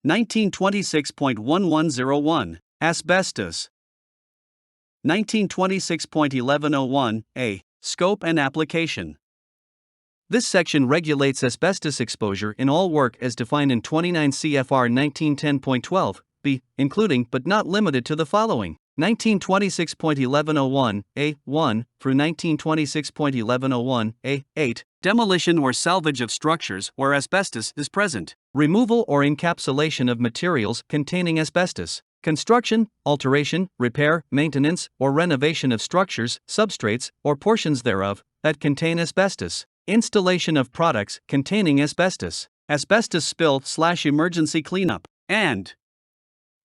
1926.1101, Asbestos. 1926.1101, Scope and Application. This section regulates asbestos exposure in all work as defined in 29 CFR 1910.12, including but not limited to the following: 1926.1101, A1 through 1926.1101, A8, demolition or salvage of structures where asbestos is present, removal or encapsulation of materials containing asbestos, construction, alteration, repair, maintenance, or renovation of structures, substrates, or portions thereof that contain asbestos, installation of products containing asbestos, asbestos spill/emergency cleanup, and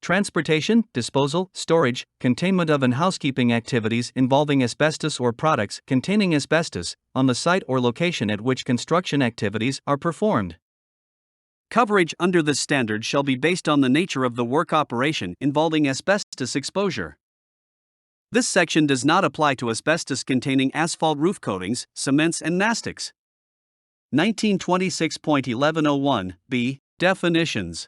transportation, disposal, storage, containment of and housekeeping activities involving asbestos or products containing asbestos on the site or location at which construction activities are performed. Coverage under this standard shall be based on the nature of the work operation involving asbestos exposure. This section does not apply to asbestos containing asphalt roof coatings, cements, and mastics. 1926.1101, B. Definitions.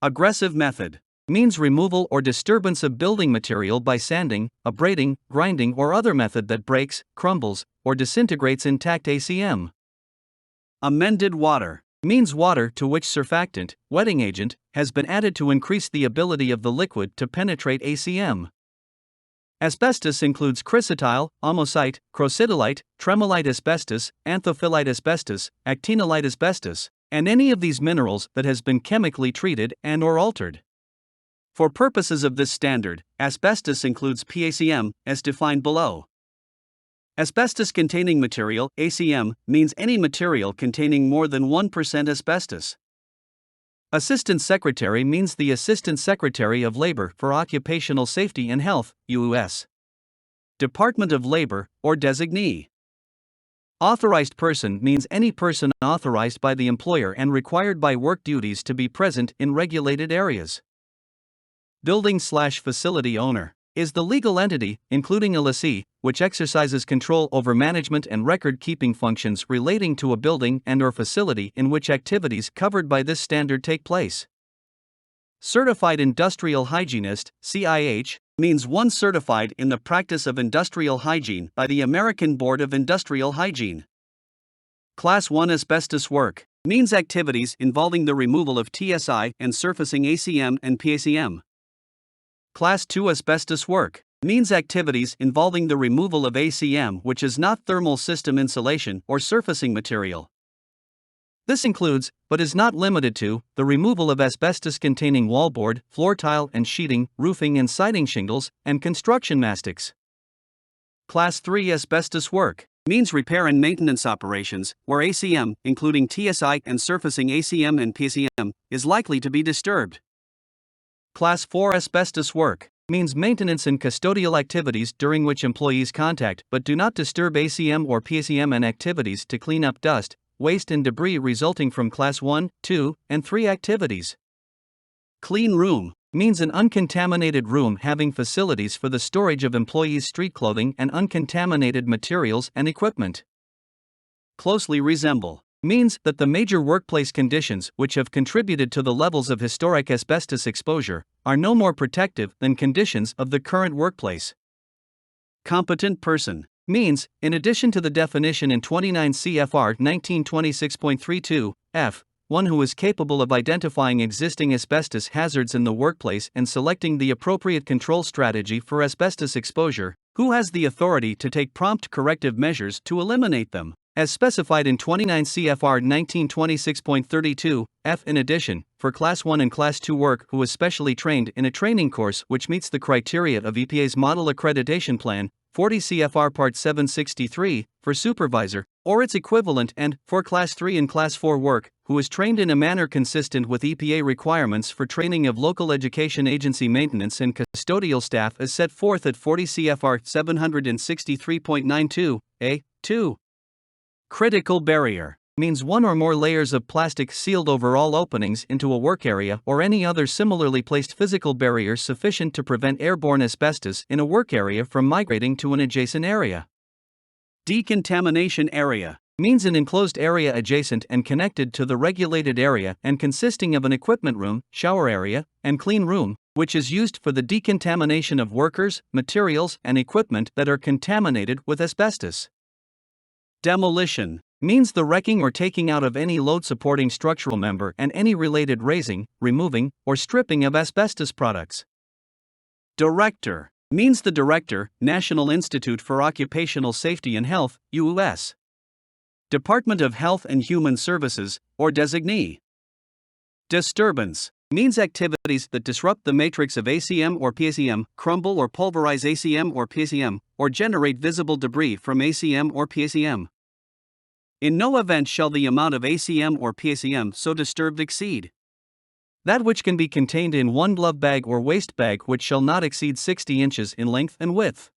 Aggressive method means removal or disturbance of building material by sanding, abrading, grinding, or other method that breaks, crumbles, or disintegrates intact ACM. Amended water means water to which surfactant, wetting agent, has been added to increase the ability of the liquid to penetrate ACM. Asbestos includes chrysotile, amosite, crocitolite, tremolite asbestos, anthophyllite asbestos, actinolite asbestos, and any of these minerals that has been chemically treated and/or altered. For purposes of this standard, asbestos includes PACM, as defined below. Asbestos-containing material, ACM, means any material containing more than 1% asbestos. Assistant Secretary means the Assistant Secretary of Labor for Occupational Safety and Health, U.S. Department of Labor, or designee. Authorized person means any person authorized by the employer and required by work duties to be present in regulated areas. Building/facility owner is the legal entity, including a lessee, which exercises control over management and record-keeping functions relating to a building and/or facility in which activities covered by this standard take place. Certified Industrial Hygienist, CIH, means one certified in the practice of industrial hygiene by the American Board of Industrial Hygiene. Class 1 asbestos work means activities involving the removal of TSI and surfacing ACM and PACM. Class 2 asbestos work means activities involving the removal of ACM which is not thermal system insulation or surfacing material. This includes, but is not limited to, the removal of asbestos-containing wallboard, floor tile and sheeting, roofing and siding shingles, and construction mastics. Class 3 asbestos work means repair and maintenance operations where ACM, including TSI and surfacing ACM and PACM, is likely to be disturbed. Class 4 asbestos work means maintenance and custodial activities during which employees contact but do not disturb ACM or PACM and activities to clean up dust, waste and debris resulting from Class 1, 2, and 3 activities. Clean room means an uncontaminated room having facilities for the storage of employees' street clothing and uncontaminated materials and equipment. Closely resemble means that the major workplace conditions which have contributed to the levels of historic asbestos exposure are no more protective than conditions of the current workplace. Competent person means, in addition to the definition in 29 CFR 1926.32, F, one who is capable of identifying existing asbestos hazards in the workplace and selecting the appropriate control strategy for asbestos exposure, who has the authority to take prompt corrective measures to eliminate them, as specified in 29 CFR 1926.32, F. In addition, for Class 1 and Class 2 work who is specially trained in a training course which meets the criteria of EPA's Model Accreditation Plan, 40 CFR Part 763, for supervisor, or its equivalent, and, for Class 3 and Class 4 work, who is trained in a manner consistent with EPA requirements for training of local education agency maintenance and custodial staff as set forth at 40 CFR 763.92, A. 2. Critical barrier means one or more layers of plastic sealed over all openings into a work area or any other similarly placed physical barrier sufficient to prevent airborne asbestos in a work area from migrating to an adjacent area. Decontamination area means an enclosed area adjacent and connected to the regulated area and consisting of an equipment room, shower area, and clean room, which is used for the decontamination of workers, materials, and equipment that are contaminated with asbestos. Demolition means the wrecking or taking out of any load-supporting structural member and any related raising, removing, or stripping of asbestos products. Director means the Director, National Institute for Occupational Safety and Health, U.S. Department of Health and Human Services, or designee. Disturbance means activities that disrupt the matrix of ACM or PACM, crumble or pulverize ACM or PACM, or generate visible debris from ACM or PACM. In no event shall the amount of ACM or PACM so disturbed exceed that which can be contained in one glove bag or waste bag, which shall not exceed 60 inches in length and width.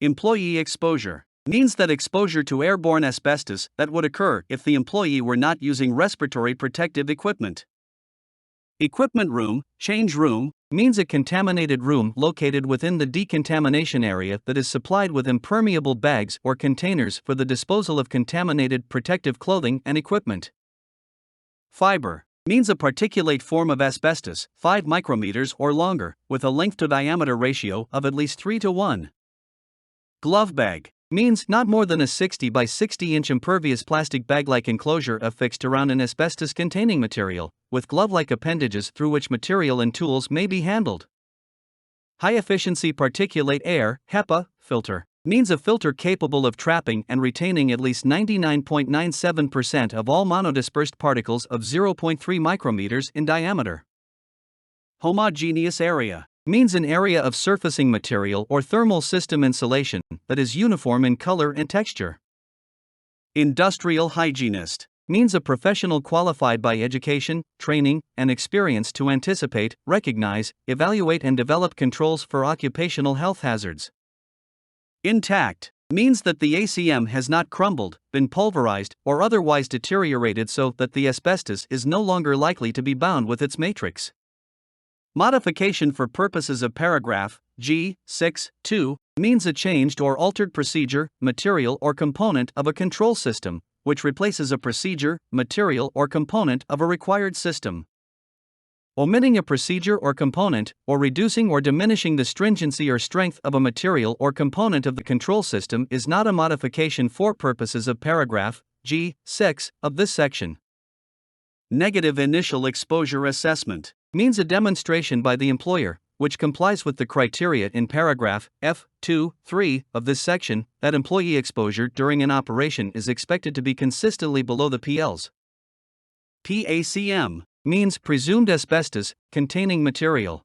Employee exposure means that exposure to airborne asbestos that would occur if the employee were not using respiratory protective equipment. Equipment room, change room, means a contaminated room located within the decontamination area that is supplied with impermeable bags or containers for the disposal of contaminated protective clothing and equipment. Fiber means a particulate form of asbestos, 5 micrometers or longer, with a length-to-diameter ratio of at least 3:1. Glove bag means not more than a 60 by 60 inch impervious plastic bag-like enclosure affixed around an asbestos-containing material, with glove-like appendages through which material and tools may be handled. High-efficiency particulate air (HEPA) filter means a filter capable of trapping and retaining at least 99.97% of all monodispersed particles of 0.3 micrometers in diameter. Homogeneous area means an area of surfacing material or thermal system insulation that is uniform in color and texture. Industrial hygienist means a professional qualified by education, training, and experience to anticipate, recognize, evaluate, and develop controls for occupational health hazards. Intact means that the ACM has not crumbled, been pulverized, or otherwise deteriorated so that the asbestos is no longer likely to be bound with its matrix. Modification for purposes of paragraph G6(2) means a changed or altered procedure, material, or component of a control system, which replaces a procedure, material, or component of a required system. Omitting a procedure or component, or reducing or diminishing the stringency or strength of a material or component of the control system is not a modification for purposes of paragraph G6 of this section. Negative initial exposure assessment means a demonstration by the employer, which complies with the criteria in paragraph F2(3) of this section, that employee exposure during an operation is expected to be consistently below the PL's. PACM means presumed asbestos containing material.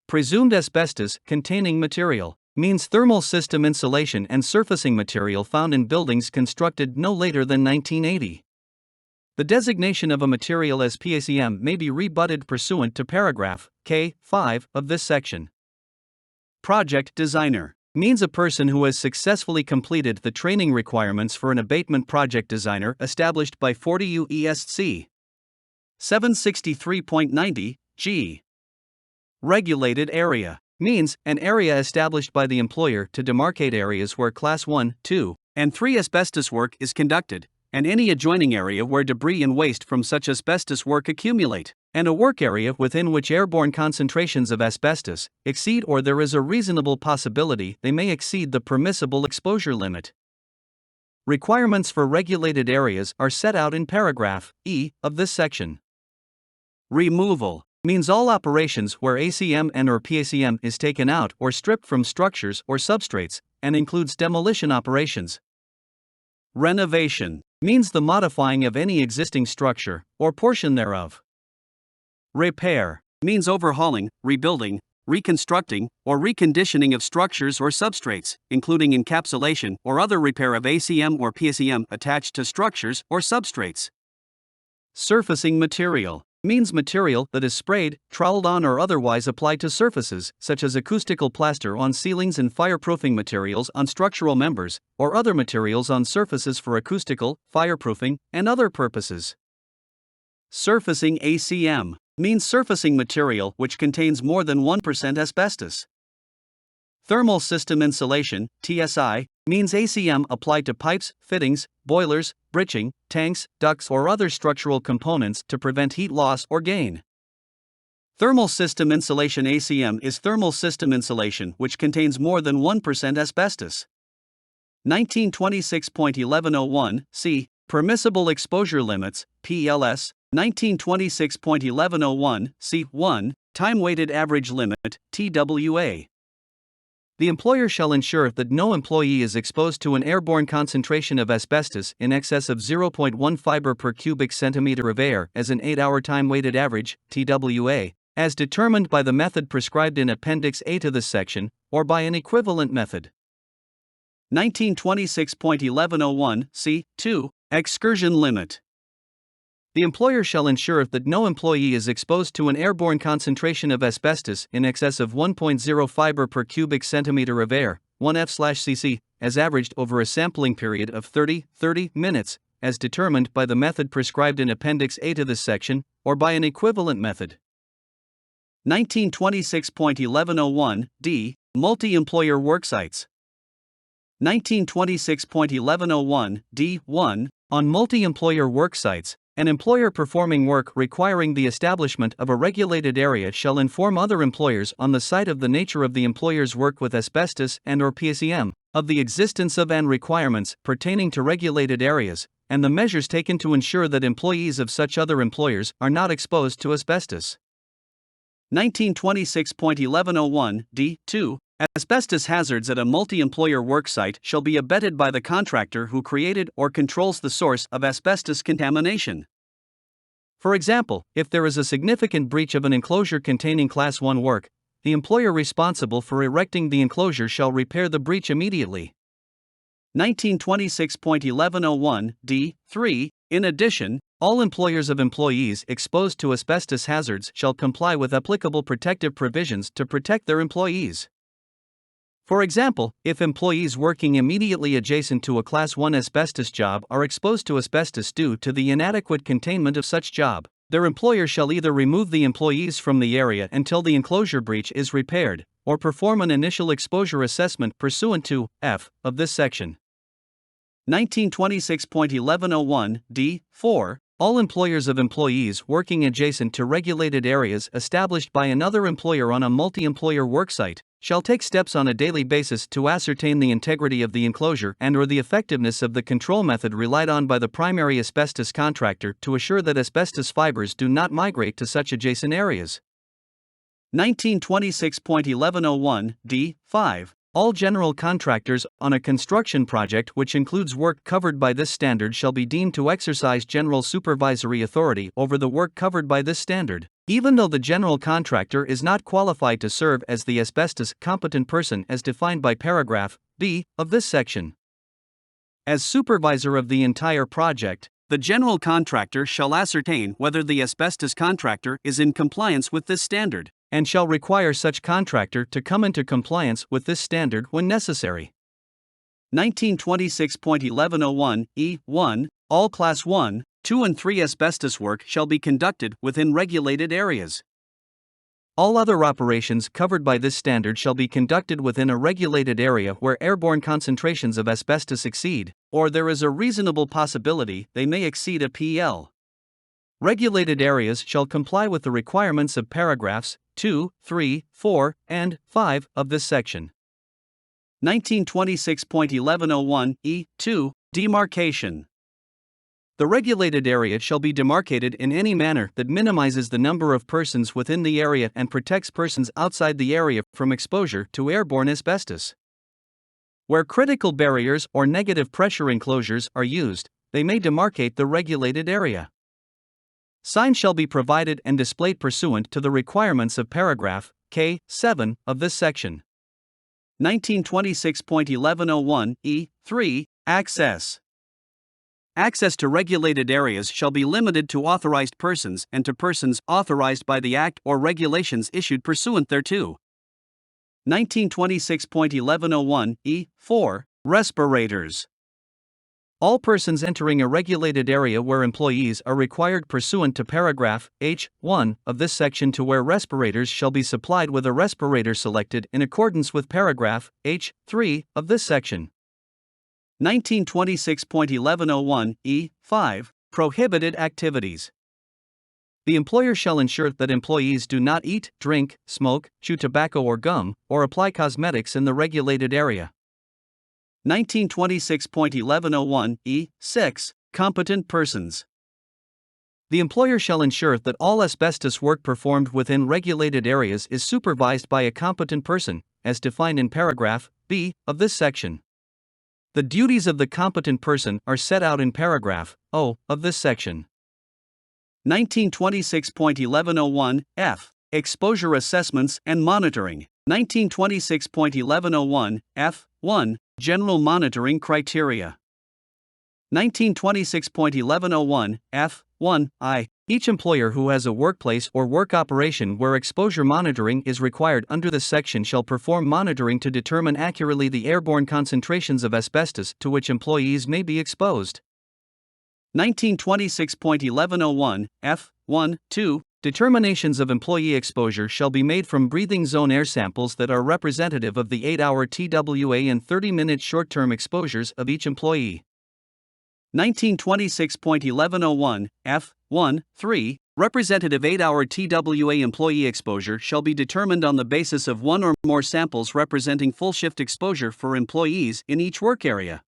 Presumed asbestos containing material means thermal system insulation and surfacing material found in buildings constructed no later than 1980. The designation of a material as PACM may be rebutted pursuant to paragraph K5 of this section. Project designer means a person who has successfully completed the training requirements for an abatement project designer established by 40 U.S.C. 763.90 G. Regulated area means an area established by the employer to demarcate areas where Class 1, 2, and 3 asbestos work is conducted, and any adjoining area where debris and waste from such asbestos work accumulate, and a work area within which airborne concentrations of asbestos exceed or there is a reasonable possibility they may exceed the permissible exposure limit. Requirements for regulated areas are set out in paragraph E of this section. Removal means all operations where ACM and/or PACM is taken out or stripped from structures or substrates, and includes demolition operations. Renovation means the modifying of any existing structure or portion thereof. Repair means overhauling, rebuilding, reconstructing, or reconditioning of structures or substrates, including encapsulation or other repair of ACM or PACM attached to structures or substrates. Surfacing material means material that is sprayed, troweled on, or otherwise applied to surfaces, such as acoustical plaster on ceilings and fireproofing materials on structural members, or other materials on surfaces for acoustical, fireproofing, and other purposes. Surfacing ACM means surfacing material which contains more than 1% asbestos. Thermal system insulation, TSI, means ACM applied to pipes, fittings, boilers, bridging, tanks, ducts, or other structural components to prevent heat loss or gain. Thermal system insulation ACM is thermal system insulation which contains more than 1% asbestos. 1926.1101 C. Permissible exposure limits, PLS. 1926.1101 C1. Time-weighted average limit, TWA. The employer shall ensure that no employee is exposed to an airborne concentration of asbestos in excess of 0.1 fiber per cubic centimeter of air as an 8-hour time-weighted average, TWA, as determined by the method prescribed in Appendix A to this section, or by an equivalent method. 1926.1101 C2. Excursion limit. The employer shall ensure that no employee is exposed to an airborne concentration of asbestos in excess of 1.0 fiber per cubic centimeter of air, 1F/cc, as averaged over a sampling period of 30 minutes, as determined by the method prescribed in Appendix A to this section, or by an equivalent method. 1926.1101 D. Multi-employer worksites. 1926.1101 D1. On multi-employer worksites, an employer performing work requiring the establishment of a regulated area shall inform other employers on the site of the nature of the employer's work with asbestos and/or PCM, of the existence of and requirements pertaining to regulated areas, and the measures taken to ensure that employees of such other employers are not exposed to asbestos. 1926.1101 D2. Asbestos hazards at a multi-employer worksite shall be abetted by the contractor who created or controls the source of asbestos contamination. For example, if there is a significant breach of an enclosure containing Class 1 work, the employer responsible for erecting the enclosure shall repair the breach immediately. 1926.1101 D3. In addition, all employers of employees exposed to asbestos hazards shall comply with applicable protective provisions to protect their employees. For example, if employees working immediately adjacent to a Class 1 asbestos job are exposed to asbestos due to the inadequate containment of such job, their employer shall either remove the employees from the area until the enclosure breach is repaired, or perform an initial exposure assessment pursuant to F of this section. 1926.1101 D4. All employers of employees working adjacent to regulated areas established by another employer on a multi-employer worksite shall take steps on a daily basis to ascertain the integrity of the enclosure and/or the effectiveness of the control method relied on by the primary asbestos contractor to assure that asbestos fibers do not migrate to such adjacent areas. 1926.1101 D5. All general contractors on a construction project which includes work covered by this standard shall be deemed to exercise general supervisory authority over the work covered by this standard, even though the general contractor is not qualified to serve as the asbestos competent person as defined by paragraph B of this section. As supervisor of the entire project, the general contractor shall ascertain whether the asbestos contractor is in compliance with this standard, and shall require such contractor to come into compliance with this standard when necessary. 1926.1101 E1. All Class 1, 2 and 3 asbestos work shall be conducted within regulated areas. All other operations covered by this standard shall be conducted within a regulated area where airborne concentrations of asbestos exceed, or there is a reasonable possibility they may exceed a PL. Regulated areas shall comply with the requirements of paragraphs 2, 3, 4, and 5 of this section. 1926.1101 E2. Demarcation. The regulated area shall be demarcated in any manner that minimizes the number of persons within the area and protects persons outside the area from exposure to airborne asbestos. Where critical barriers or negative pressure enclosures are used, they may demarcate the regulated area. Signs shall be provided and displayed pursuant to the requirements of paragraph K7 of this section. 1926.1101 E3. Access. Access to regulated areas shall be limited to authorized persons and to persons authorized by the Act or regulations issued pursuant thereto. 1926.1101 E4. Respirators. All persons entering a regulated area where employees are required pursuant to paragraph H1 of this section to wear respirators shall be supplied with a respirator selected in accordance with paragraph H3 of this section. 1926.1101(e)(5) Prohibited activities. The employer shall ensure that employees do not eat, drink, smoke, chew tobacco or gum, or apply cosmetics in the regulated area. 1926.1101(e)(6) Competent persons. The employer shall ensure that all asbestos work performed within regulated areas is supervised by a competent person, as defined in paragraph B of this section. The duties of the competent person are set out in paragraph O of this section. 1926.1101(f) Exposure assessments and monitoring. 1926.1101(f)(1) General monitoring criteria. 1926.1101(f)(1) Each employer who has a workplace or work operation where exposure monitoring is required under this section shall perform monitoring to determine accurately the airborne concentrations of asbestos to which employees may be exposed. 1926.1101(f)(1)(2) Determinations of employee exposure shall be made from breathing zone air samples that are representative of the 8-hour TWA and 30-minute short-term exposures of each employee. 1926.1101(f)(1)(3) Representative 8-hour TWA employee exposure shall be determined on the basis of one or more samples representing full shift exposure for employees in each work area.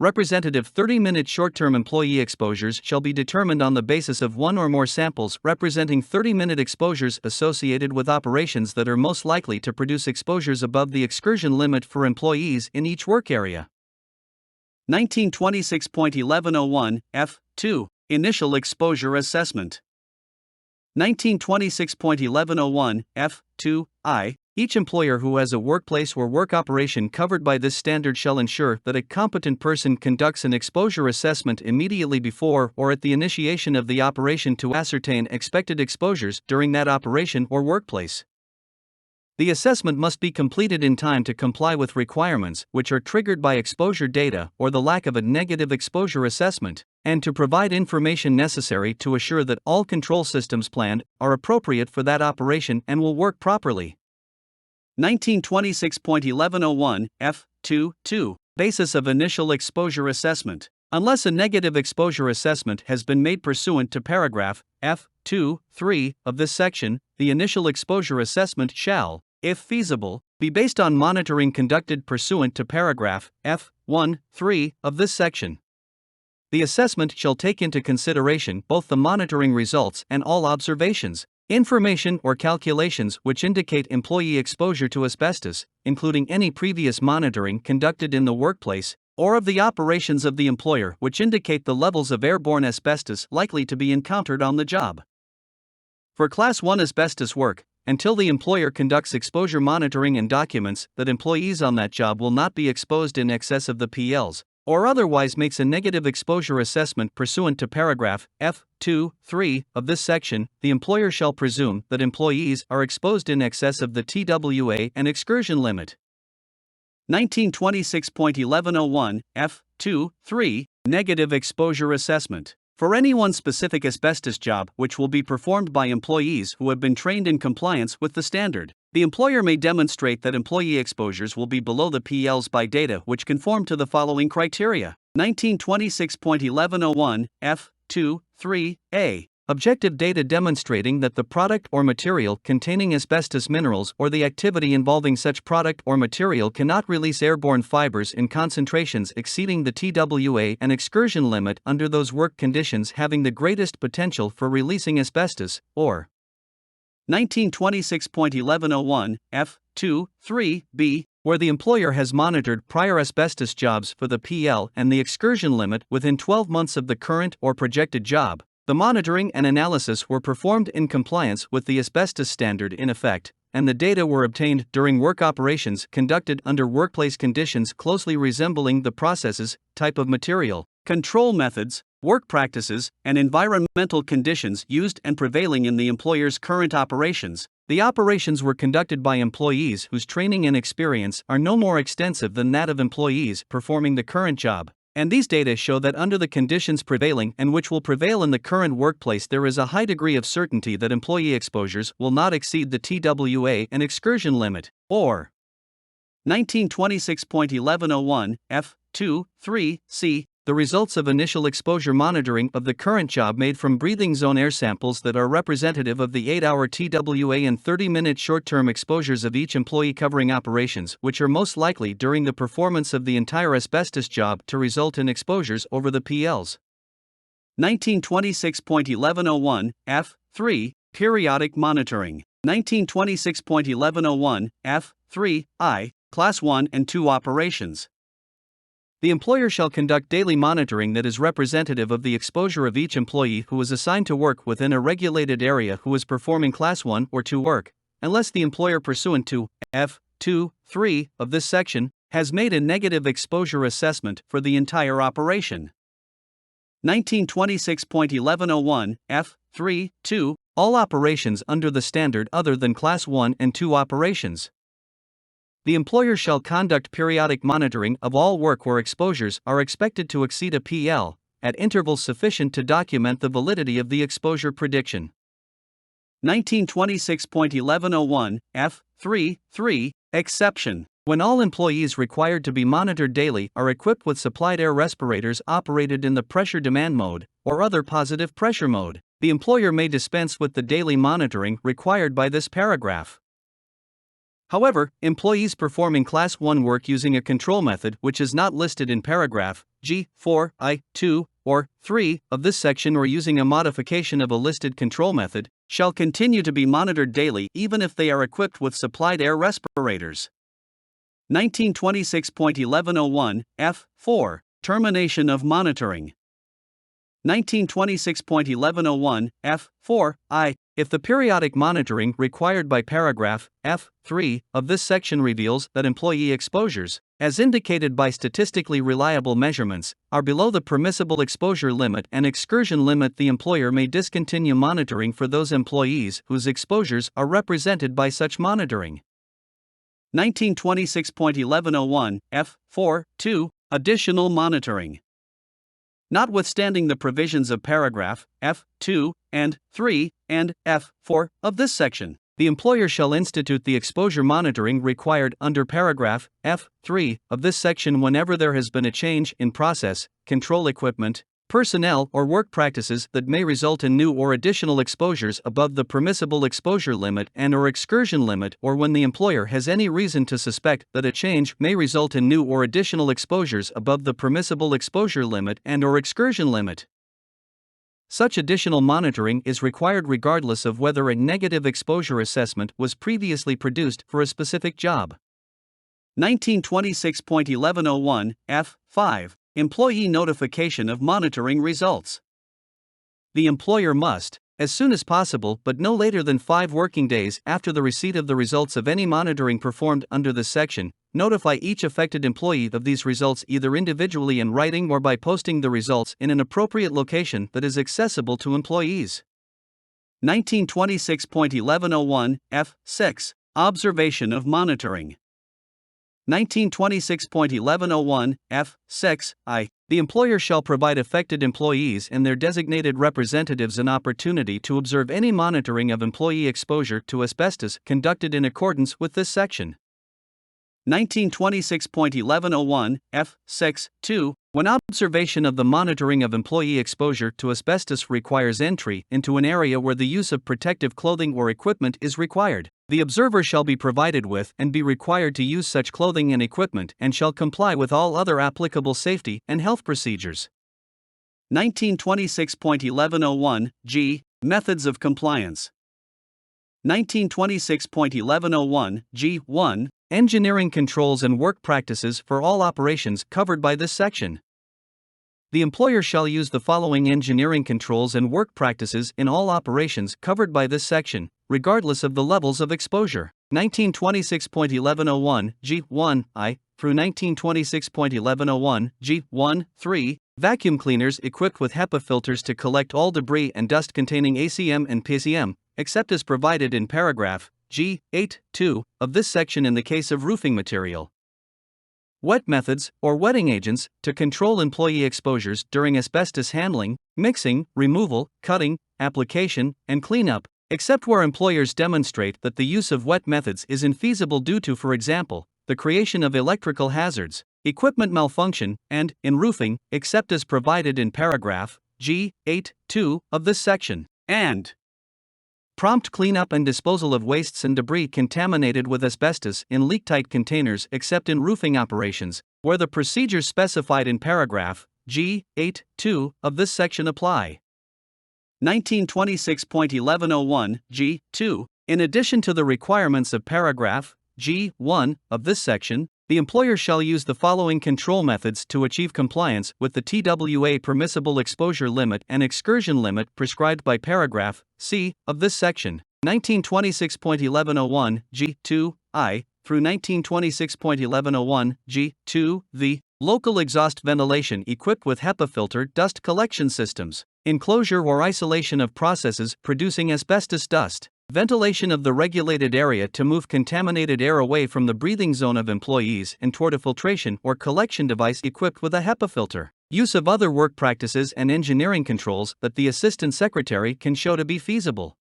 Representative 30-minute short-term employee exposures shall be determined on the basis of one or more samples representing 30-minute exposures associated with operations that are most likely to produce exposures above the excursion limit for employees in each work area. 1926.1101(f)(2) Initial exposure assessment. 1926.1101(f)(2) Each employer who has a workplace or work operation covered by this standard shall ensure that a competent person conducts an exposure assessment immediately before or at the initiation of the operation to ascertain expected exposures during that operation or workplace. The assessment must be completed in time to comply with requirements which are triggered by exposure data or the lack of a negative exposure assessment, and to provide information necessary to assure that all control systems planned are appropriate for that operation and will work properly. 1926.1101(f)(2) Basis of initial exposure assessment. Unless a negative exposure assessment has been made pursuant to paragraph F(2)(3) of this section, the initial exposure assessment shall, if feasible, be based on monitoring conducted pursuant to paragraph F(1)(3) of this section. The assessment shall take into consideration both the monitoring results and all observations, information or calculations which indicate employee exposure to asbestos, including any previous monitoring conducted in the workplace, or of the operations of the employer which indicate the levels of airborne asbestos likely to be encountered on the job. For Class 1 asbestos work, until the employer conducts exposure monitoring and documents that employees on that job will not be exposed in excess of the PLs, or otherwise makes a negative exposure assessment pursuant to paragraph F(2)(3) of this section, the employer shall presume that employees are exposed in excess of the TWA and excursion limit. 1926.1101(f)(2)(3) Negative exposure assessment. For any one specific asbestos job which will be performed by employees who have been trained in compliance with the standard, the employer may demonstrate that employee exposures will be below the PLs by data which conform to the following criteria. 1926.1101(f)(2)(3) Objective data demonstrating that the product or material containing asbestos minerals or the activity involving such product or material cannot release airborne fibers in concentrations exceeding the TWA and excursion limit under those work conditions having the greatest potential for releasing asbestos, or 1926.1101(f)(2)(3)(b) where the employer has monitored prior asbestos jobs for the PL and the excursion limit within 12 months of the current or projected job. The monitoring and analysis were performed in compliance with the asbestos standard in effect, and the data were obtained during work operations conducted under workplace conditions closely resembling the processes, type of material, control methods, work practices, and environmental conditions used and prevailing in the employer's current operations. The operations were conducted by employees whose training and experience are no more extensive than that of employees performing the current job. And these data show that under the conditions prevailing and which will prevail in the current workplace, there is a high degree of certainty that employee exposures will not exceed the TWA and excursion limit, or 1926.1101(f) 2, 3, c. The results of initial exposure monitoring of the current job made from breathing zone air samples that are representative of the 8-hour TWA and 30-minute short-term exposures of each employee covering operations which are most likely during the performance of the entire asbestos job to result in exposures over the PLs. 1926.1101, F. 3. Periodic monitoring. 1926.1101, F. 3. I. Class 1 and 2 operations. The employer shall conduct daily monitoring that is representative of the exposure of each employee who is assigned to work within a regulated area who is performing Class 1 or 2 work, unless the employer pursuant to F. 2, 3 of this section has made a negative exposure assessment for the entire operation. 1926.1101, F. 3, 2, all operations under the standard other than Class 1 and 2 operations. The employer shall conduct periodic monitoring of all work where exposures are expected to exceed a PL, at intervals sufficient to document the validity of the exposure prediction. 1926.1101, F. 3, 3, exception. When all employees required to be monitored daily are equipped with supplied air respirators operated in the pressure demand mode, or other positive pressure mode, the employer may dispense with the daily monitoring required by this paragraph. However, employees performing Class 1 work using a control method which is not listed in paragraph G, 4, I, 2, or 3 of this section or using a modification of a listed control method, shall continue to be monitored daily even if they are equipped with supplied air respirators. 1926.1101, F. 4. Termination of monitoring. 1926.1101, F. 4, I. If the periodic monitoring required by paragraph F. 3 of this section reveals that employee exposures, as indicated by statistically reliable measurements, are below the permissible exposure limit and excursion limit, the employer may discontinue monitoring for those employees whose exposures are represented by such monitoring. 1926.1101, F. 4, 2, additional monitoring. Notwithstanding the provisions of paragraph F. 2 and 3 and F. 4 of this section, the employer shall institute the exposure monitoring required under paragraph F. 3 of this section whenever there has been a change in process, control equipment, personnel, or work practices that may result in new or additional exposures above the permissible exposure limit and/or excursion limit, or when the employer has any reason to suspect that a change may result in new or additional exposures above the permissible exposure limit and/or excursion limit. Such additional monitoring is required regardless of whether a negative exposure assessment was previously produced for a specific job. 1926.1101, F. 5. Employee notification of monitoring results. The employer must, as soon as possible but no later than 5 working days after the receipt of the results of any monitoring performed under this section, notify each affected employee of these results either individually in writing or by posting the results in an appropriate location that is accessible to employees. 1926.1101, F. 6. Observation of monitoring. 1926.1101, F. 6, I. The employer shall provide affected employees and their designated representatives an opportunity to observe any monitoring of employee exposure to asbestos conducted in accordance with this section. 1926.1101, F. 6, 2. When observation of the monitoring of employee exposure to asbestos requires entry into an area where the use of protective clothing or equipment is required, the observer shall be provided with and be required to use such clothing and equipment and shall comply with all other applicable safety and health procedures. 1926.1101, G. Methods of compliance. 1926.1101, G1. Engineering controls and work practices for all operations covered by this section. The employer shall use the following engineering controls and work practices in all operations covered by this section, regardless of the levels of exposure. 1926.1101, G1, I, through 1926.1101, G1, 3. Vacuum cleaners equipped with HEPA filters to collect all debris and dust containing ACM and PCM, except as provided in paragraph G. 8, 2 of this section in the case of roofing material. Wet methods, or wetting agents, to control employee exposures during asbestos handling, mixing, removal, cutting, application, and cleanup, except where employers demonstrate that the use of wet methods is infeasible due to, for example, the creation of electrical hazards, equipment malfunction, and, in roofing, except as provided in paragraph G8(2) of this section, and prompt cleanup and disposal of wastes and debris contaminated with asbestos in leak-tight containers except in roofing operations, where the procedures specified in paragraph G8(2) of this section apply. 1926.1101 G2. In addition to the requirements of paragraph G1 of this section, the employer shall use the following control methods to achieve compliance with the TWA permissible exposure limit and excursion limit prescribed by paragraph C of this section. 1926.1101 G2I through 1926.1101 G2 the local exhaust ventilation equipped with HEPA filter dust collection systems, enclosure or isolation of processes producing asbestos dust, ventilation of the regulated area to move contaminated air away from the breathing zone of employees and toward a filtration or collection device equipped with a HEPA filter, use of other work practices and engineering controls that the Assistant Secretary can show to be feasible.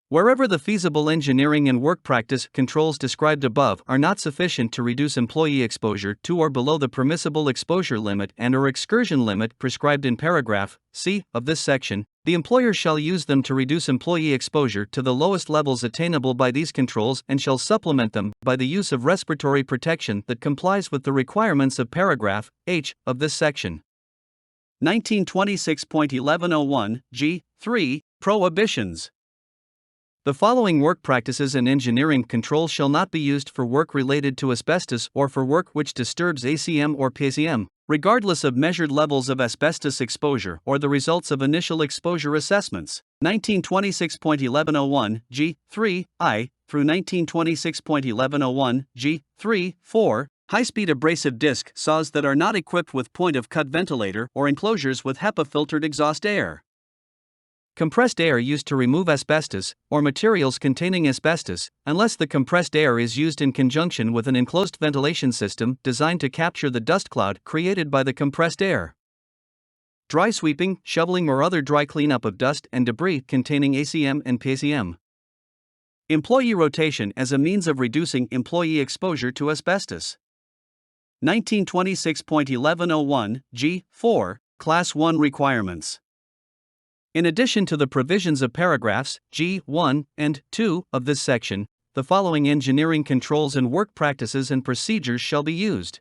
Wherever the feasible engineering and work practice controls described above are not sufficient to reduce employee exposure to or below the permissible exposure limit and/or excursion limit prescribed in paragraph C of this section, the employer shall use them to reduce employee exposure to the lowest levels attainable by these controls and shall supplement them by the use of respiratory protection that complies with the requirements of paragraph H of this section. 1926.1101 G3 Prohibitions. The following work practices and engineering controls shall not be used for work related to asbestos or for work which disturbs ACM or PCM, regardless of measured levels of asbestos exposure or the results of initial exposure assessments. 1926.1101 G3I through 1926.1101 G3-4 high-speed abrasive disc saws that are not equipped with point-of-cut ventilator or enclosures with HEPA-filtered exhaust air. Compressed air used to remove asbestos, or materials containing asbestos, unless the compressed air is used in conjunction with an enclosed ventilation system designed to capture the dust cloud created by the compressed air. Dry sweeping, shoveling or other dry cleanup of dust and debris containing ACM and PCM. Employee rotation as a means of reducing employee exposure to asbestos. 1926.1101 G4 Class 1 Requirements. In addition to the provisions of paragraphs G1 and 2 of this section, the following engineering controls and work practices and procedures shall be used.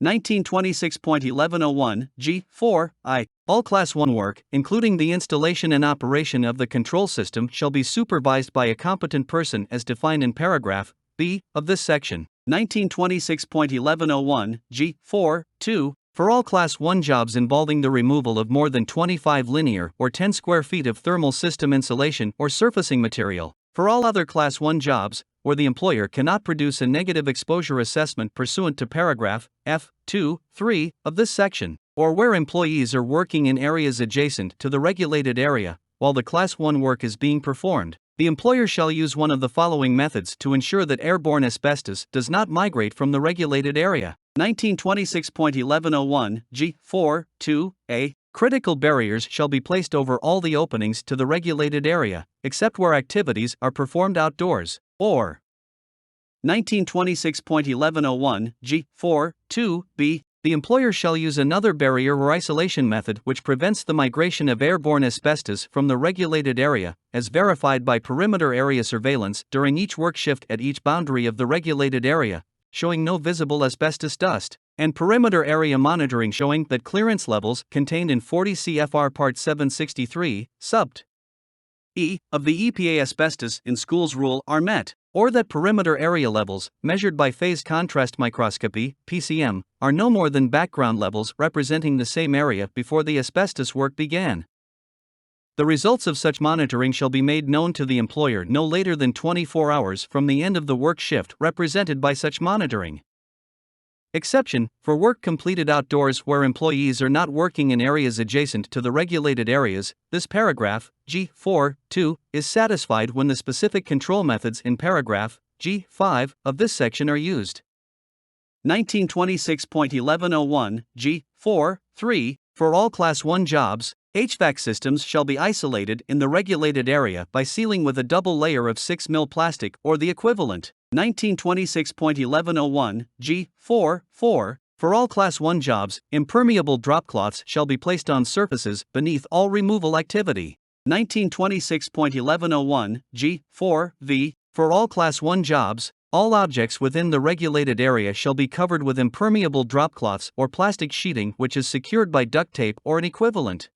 1926.1101 G4I. All Class 1 work, including the installation and operation of the control system, shall be supervised by a competent person as defined in paragraph B of this section. 1926.1101 G4-2. For all Class 1 jobs involving the removal of more than 25 linear or 10 square feet of thermal system insulation or surfacing material. For all other Class 1 jobs, where the employer cannot produce a negative exposure assessment pursuant to paragraph F2-3 of this section, or where employees are working in areas adjacent to the regulated area, while the Class 1 work is being performed, the employer shall use one of the following methods to ensure that airborne asbestos does not migrate from the regulated area. 1926.1101 G4-2A. Critical barriers shall be placed over all the openings to the regulated area, except where activities are performed outdoors, or 1926.1101 G4-2B. The employer shall use another barrier or isolation method which prevents the migration of airborne asbestos from the regulated area, as verified by perimeter area surveillance during each work shift at each boundary of the regulated area, showing no visible asbestos dust, and perimeter area monitoring showing that clearance levels contained in 40 CFR Part 763, Subpt. E of the EPA asbestos in schools rule are met, or that perimeter area levels, measured by phase contrast microscopy, PCM, are no more than background levels representing the same area before the asbestos work began. The results of such monitoring shall be made known to the employer no later than 24 hours from the end of the work shift represented by such monitoring. Exception, for work completed outdoors where employees are not working in areas adjacent to the regulated areas, this paragraph, G4-2, is satisfied when the specific control methods in paragraph G5 of this section are used. 1926.1101 G4-3. For all Class 1 jobs, HVAC systems shall be isolated in the regulated area by sealing with a double layer of 6 mil plastic or the equivalent. 1926.1101 G4 4. For all Class 1 jobs, impermeable drop cloths shall be placed on surfaces beneath all removal activity. 1926.1101 G4 V. For all Class 1 jobs, all objects within the regulated area shall be covered with impermeable drop cloths or plastic sheeting which is secured by duct tape or an equivalent.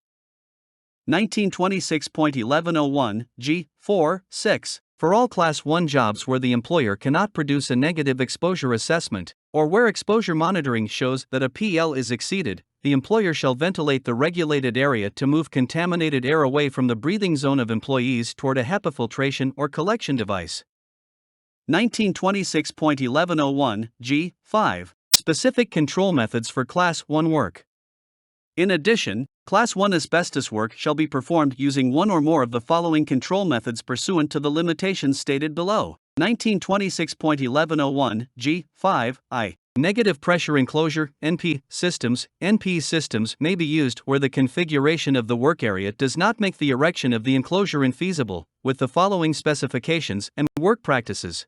1926.1101 G4 6. For all Class 1 jobs where the employer cannot produce a negative exposure assessment, or where exposure monitoring shows that a PL is exceeded, the employer shall ventilate the regulated area to move contaminated air away from the breathing zone of employees toward a HEPA filtration or collection device. 1926.1101 G5. Specific control methods for Class 1 work. In addition, Class 1 asbestos work shall be performed using one or more of the following control methods pursuant to the limitations stated below. 1926.1101 G5 I. Negative pressure enclosure (NP) systems. NP systems may be used where the configuration of the work area does not make the erection of the enclosure infeasible, with the following specifications and work practices.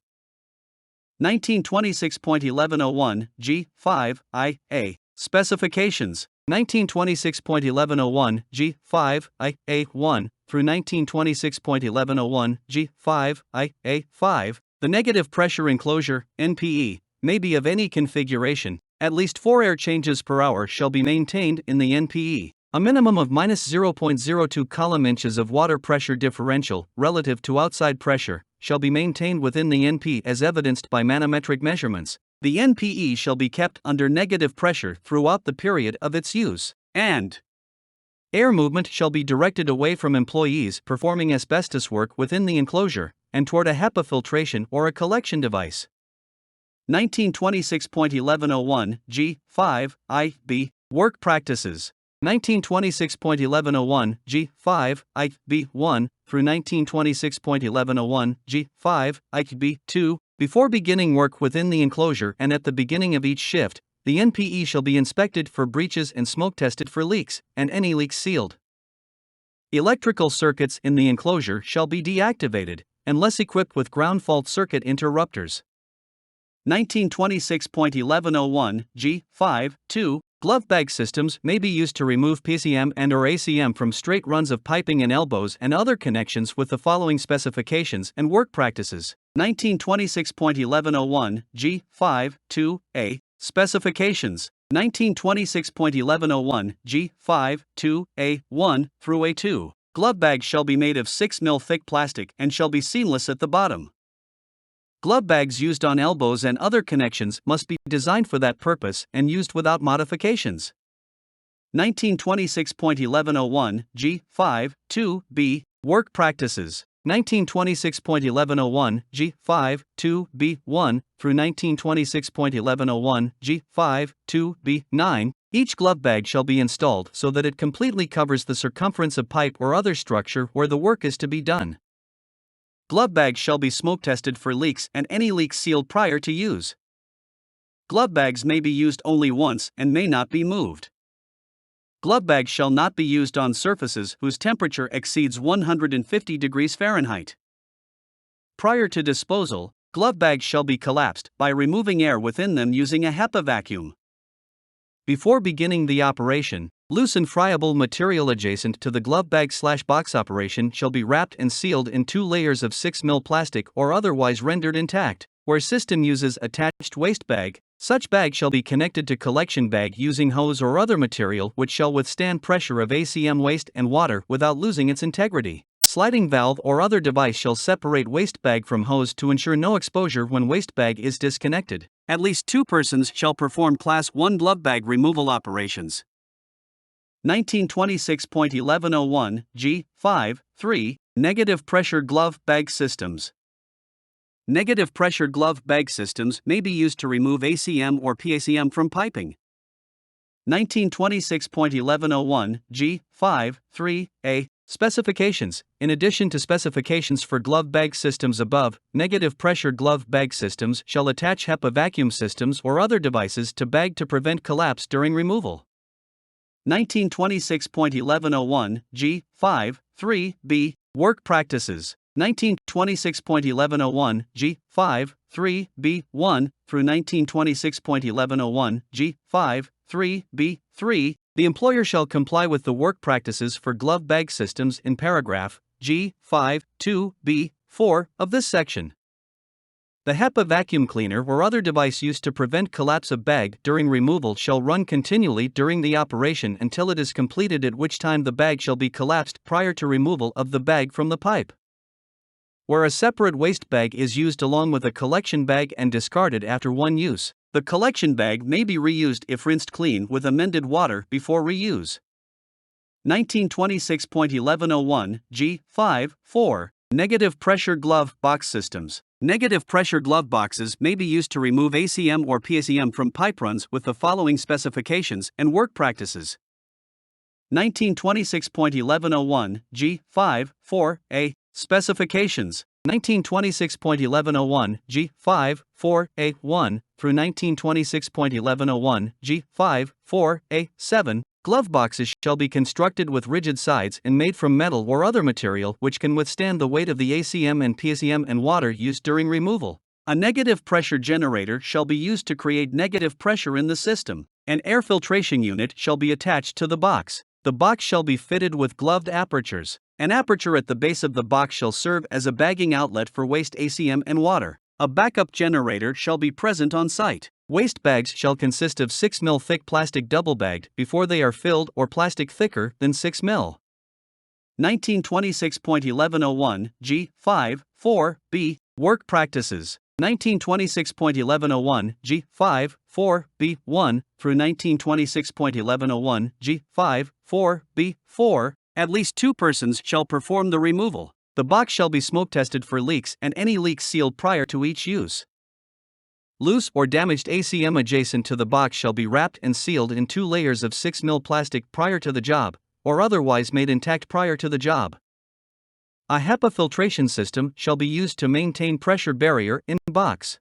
1926.1101 G5 I A. Specifications. 1926.1101 G5 I A1 through 1926.1101 G5 I A5. The negative pressure enclosure (NPE) may be of any configuration. At least 4 air changes per hour shall be maintained in the NPE. A minimum of -0.02 column inches of water pressure differential relative to outside pressure shall be maintained within the NP as evidenced by manometric measurements. The NPE shall be kept under negative pressure throughout the period of its use, and air movement shall be directed away from employees performing asbestos work within the enclosure and toward a HEPA filtration or a collection device. 1926.1101 G5 I B. Work practices. 1926.1101 G5 I B1 through 1926.1101 G5 I B2. Before beginning work within the enclosure and at the beginning of each shift, the NPE shall be inspected for breaches and smoke tested for leaks, and any leaks sealed. Electrical circuits in the enclosure shall be deactivated, unless equipped with ground fault circuit interrupters. 1926.1101 G5 2. Glove bag systems may be used to remove PCM and/or ACM from straight runs of piping and elbows and other connections with the following specifications and work practices. 1926.1101 G5 2A. Specifications. 1926.1101 G5 2A1 through A2. Glove bags shall be made of 6 mm thick plastic and shall be seamless at the bottom. Glove bags used on elbows and other connections must be designed for that purpose and used without modifications. 1926.1101 G5 2B. Work practices. 1926.1101 G5 2B1 through 1926.1101 G5 2B9. Each glove bag shall be installed so that it completely covers the circumference of pipe or other structure where the work is to be done. Glove bags shall be smoke tested for leaks and any leaks sealed prior to use. Glove bags may be used only once and may not be moved. Glove bags shall not be used on surfaces whose temperature exceeds 150 degrees Fahrenheit. Prior to disposal, glove bags shall be collapsed by removing air within them using a HEPA vacuum. Before beginning the operation, loose and friable material adjacent to the glove bag/box operation shall be wrapped and sealed in 2 layers of 6 mm plastic or otherwise rendered intact. Where system uses attached waste bag, such bag shall be connected to collection bag using hose or other material which shall withstand pressure of ACM waste and water without losing its integrity. Sliding valve or other device shall separate waste bag from hose to ensure no exposure when waste bag is disconnected. At least 2 persons shall perform Class 1 glove bag removal operations. 1926.1101 G5 3. Negative pressure glove bag systems. Negative pressure glove bag systems may be used to remove ACM or PACM from piping. 1926.1101 G5 3A. Specifications. In addition to specifications for glove bag systems above, negative pressure glove bag systems shall attach HEPA vacuum systems or other devices to bag to prevent collapse during removal. 1926.1101 G5 3B. Work practices. 1926.1101 G5 3B1 through 1926.1101 G5 3B3, the employer shall comply with the work practices for glove bag systems in paragraph G5 2B4 of this section. The HEPA vacuum cleaner or other device used to prevent collapse of bag during removal shall run continually during the operation until it is completed, at which time the bag shall be collapsed prior to removal of the bag from the pipe. Where a separate waste bag is used along with a collection bag and discarded after one use, the collection bag may be reused if rinsed clean with amended water before reuse. 1926.1101 G5 4 Negative pressure glove box systems. Negative pressure glove boxes may be used to remove ACM or PACM from pipe runs with the following specifications and work practices. 1926.1101 G5 4A Specifications. 1926.1101 G5 4A1 through 1926.1101 G5 4A7 Glove boxes shall be constructed with rigid sides and made from metal or other material which can withstand the weight of the ACM and PACM and water used during removal. A negative pressure generator shall be used to create negative pressure in the system. An air filtration unit shall be attached to the box. The box shall be fitted with gloved apertures. An aperture at the base of the box shall serve as a bagging outlet for waste ACM and water. A backup generator shall be present on site. Waste bags shall consist of 6 mm thick plastic double-bagged before they are filled, or plastic thicker than 6 mm. 1926.1101 G5 4B Work Practices. 1926.1101 G5 4B1 through 1926.1101 G5 4B4 At least 2 persons shall perform the removal. The box shall be smoke tested for leaks and any leaks sealed prior to each use. Loose or damaged ACM adjacent to the box shall be wrapped and sealed in 2 layers of 6 mm plastic prior to the job, or otherwise made intact prior to the job. A HEPA filtration system shall be used to maintain pressure barrier in box.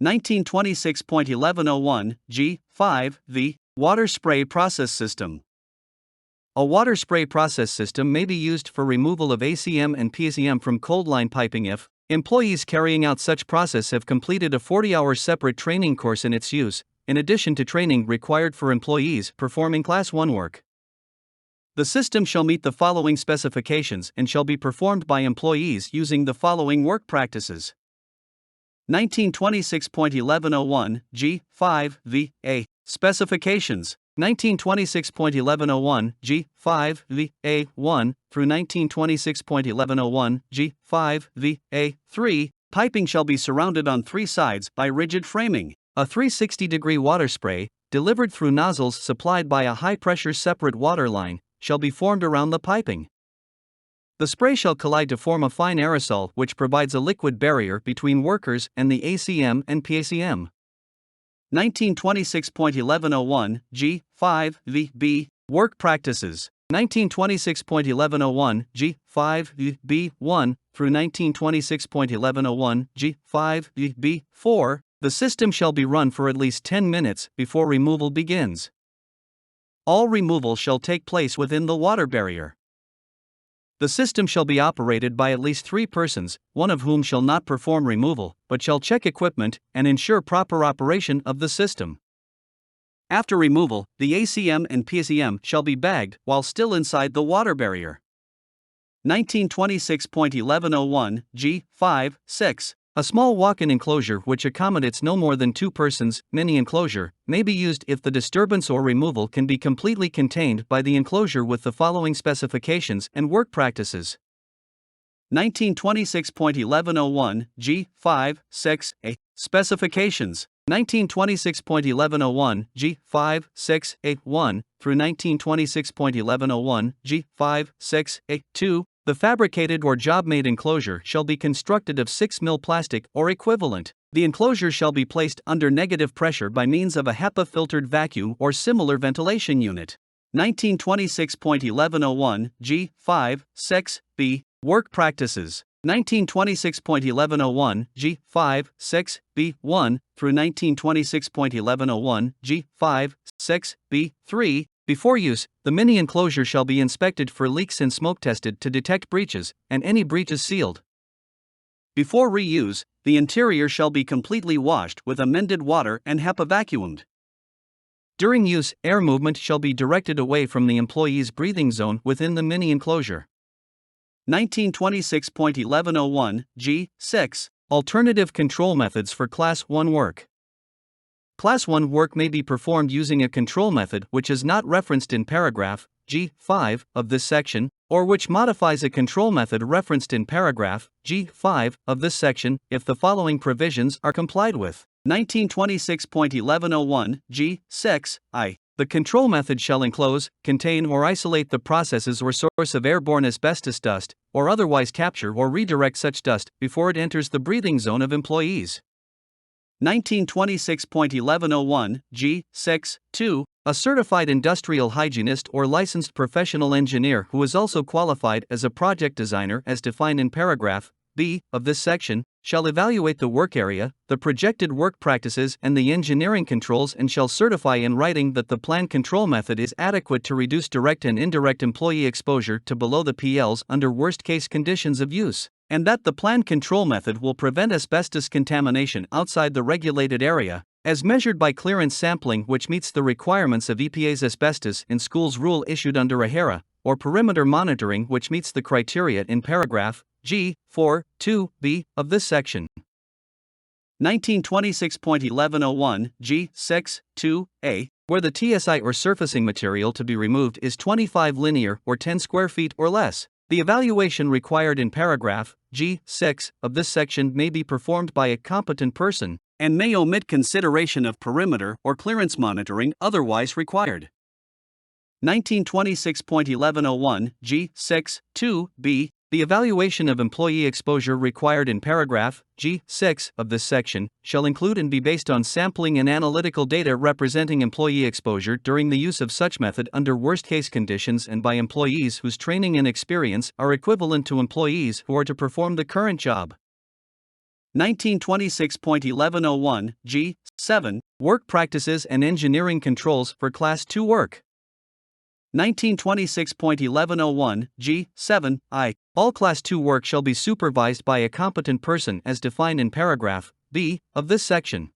1926.1101 G5V Water Spray Process System. A water spray process system may be used for removal of ACM and PACM from cold line piping if employees carrying out such process have completed a 40-hour separate training course in its use, in addition to training required for employees performing Class 1 work. The system shall meet the following specifications and shall be performed by employees using the following work practices. 1926.1101 G5VA Specifications. 1926.1101 G5VA1 through 1926.1101 G5VA3 Piping shall be surrounded on 3 sides by rigid framing. A 360-degree water spray, delivered through nozzles supplied by a high-pressure separate water line, shall be formed around the piping. The spray shall collide to form a fine aerosol which provides a liquid barrier between workers and the ACM and PACM. 1926.1101 G5VB Work Practices. 1926.1101 G5VB1 through 1926.1101 G5VB4 The system shall be run for at least 10 minutes before removal begins. All removal shall take place within the water barrier. The system shall be operated by at least 3 persons, one of whom shall not perform removal, but shall check equipment and ensure proper operation of the system. After removal, the ACM and PACM shall be bagged while still inside the water barrier. 1926.1101 G5-6 A small walk-in enclosure which accommodates no more than 2 persons, mini enclosure, may be used if the disturbance or removal can be completely contained by the enclosure with the following specifications and work practices. 1926.1101 G5-6A Specifications. 1926.1101 G5-6A1 through 1926.1101 G5-6A2 The fabricated or job-made enclosure shall be constructed of 6 mm plastic or equivalent. The enclosure shall be placed under negative pressure by means of a HEPA-filtered vacuum or similar ventilation unit. 1926.1101 G5-6B Work Practices. 1926.1101 G5-6B1 through 1926.1101 G5-6B3 Before use, the mini enclosure shall be inspected for leaks and smoke tested to detect breaches, and any breaches sealed. Before reuse, the interior shall be completely washed with amended water and HEPA vacuumed. During use, air movement shall be directed away from the employee's breathing zone within the mini enclosure. 1926.1101 G6 Alternative control methods for Class 1 work. Class 1 work may be performed using a control method which is not referenced in paragraph G5 of this section, or which modifies a control method referenced in paragraph G5 of this section if the following provisions are complied with. 1926.1101 G6 I. The control method shall enclose, contain or isolate the processes or source of airborne asbestos dust, or otherwise capture or redirect such dust before it enters the breathing zone of employees. 1926.1101 G6 2. A certified industrial hygienist or licensed professional engineer who is also qualified as a project designer as defined in paragraph B of this section shall evaluate the work area, the projected work practices and the engineering controls and shall certify in writing that the planned control method is adequate to reduce direct and indirect employee exposure to below the PLs under worst-case conditions of use, and that the planned control method will prevent asbestos contamination outside the regulated area, as measured by clearance sampling which meets the requirements of EPA's asbestos in schools rule issued under AHERA, or perimeter monitoring which meets the criteria in paragraph G4(2)(b) of this section. 1926.1101 G6(2)(a), where the TSI or surfacing material to be removed is 25 linear or 10 square feet or less. The evaluation required in paragraph G6 of this section may be performed by a competent person, and may omit consideration of perimeter or clearance monitoring otherwise required. 1926.1101 G6(2)(b). The evaluation of employee exposure required in paragraph G6 of this section shall include and be based on sampling and analytical data representing employee exposure during the use of such method under worst-case conditions and by employees whose training and experience are equivalent to employees who are to perform the current job. 1926.1101 G7 Work practices and engineering controls for Class 2 work. 1926.1101 G7 I. All Class 2 work shall be supervised by a competent person as defined in paragraph B of this section.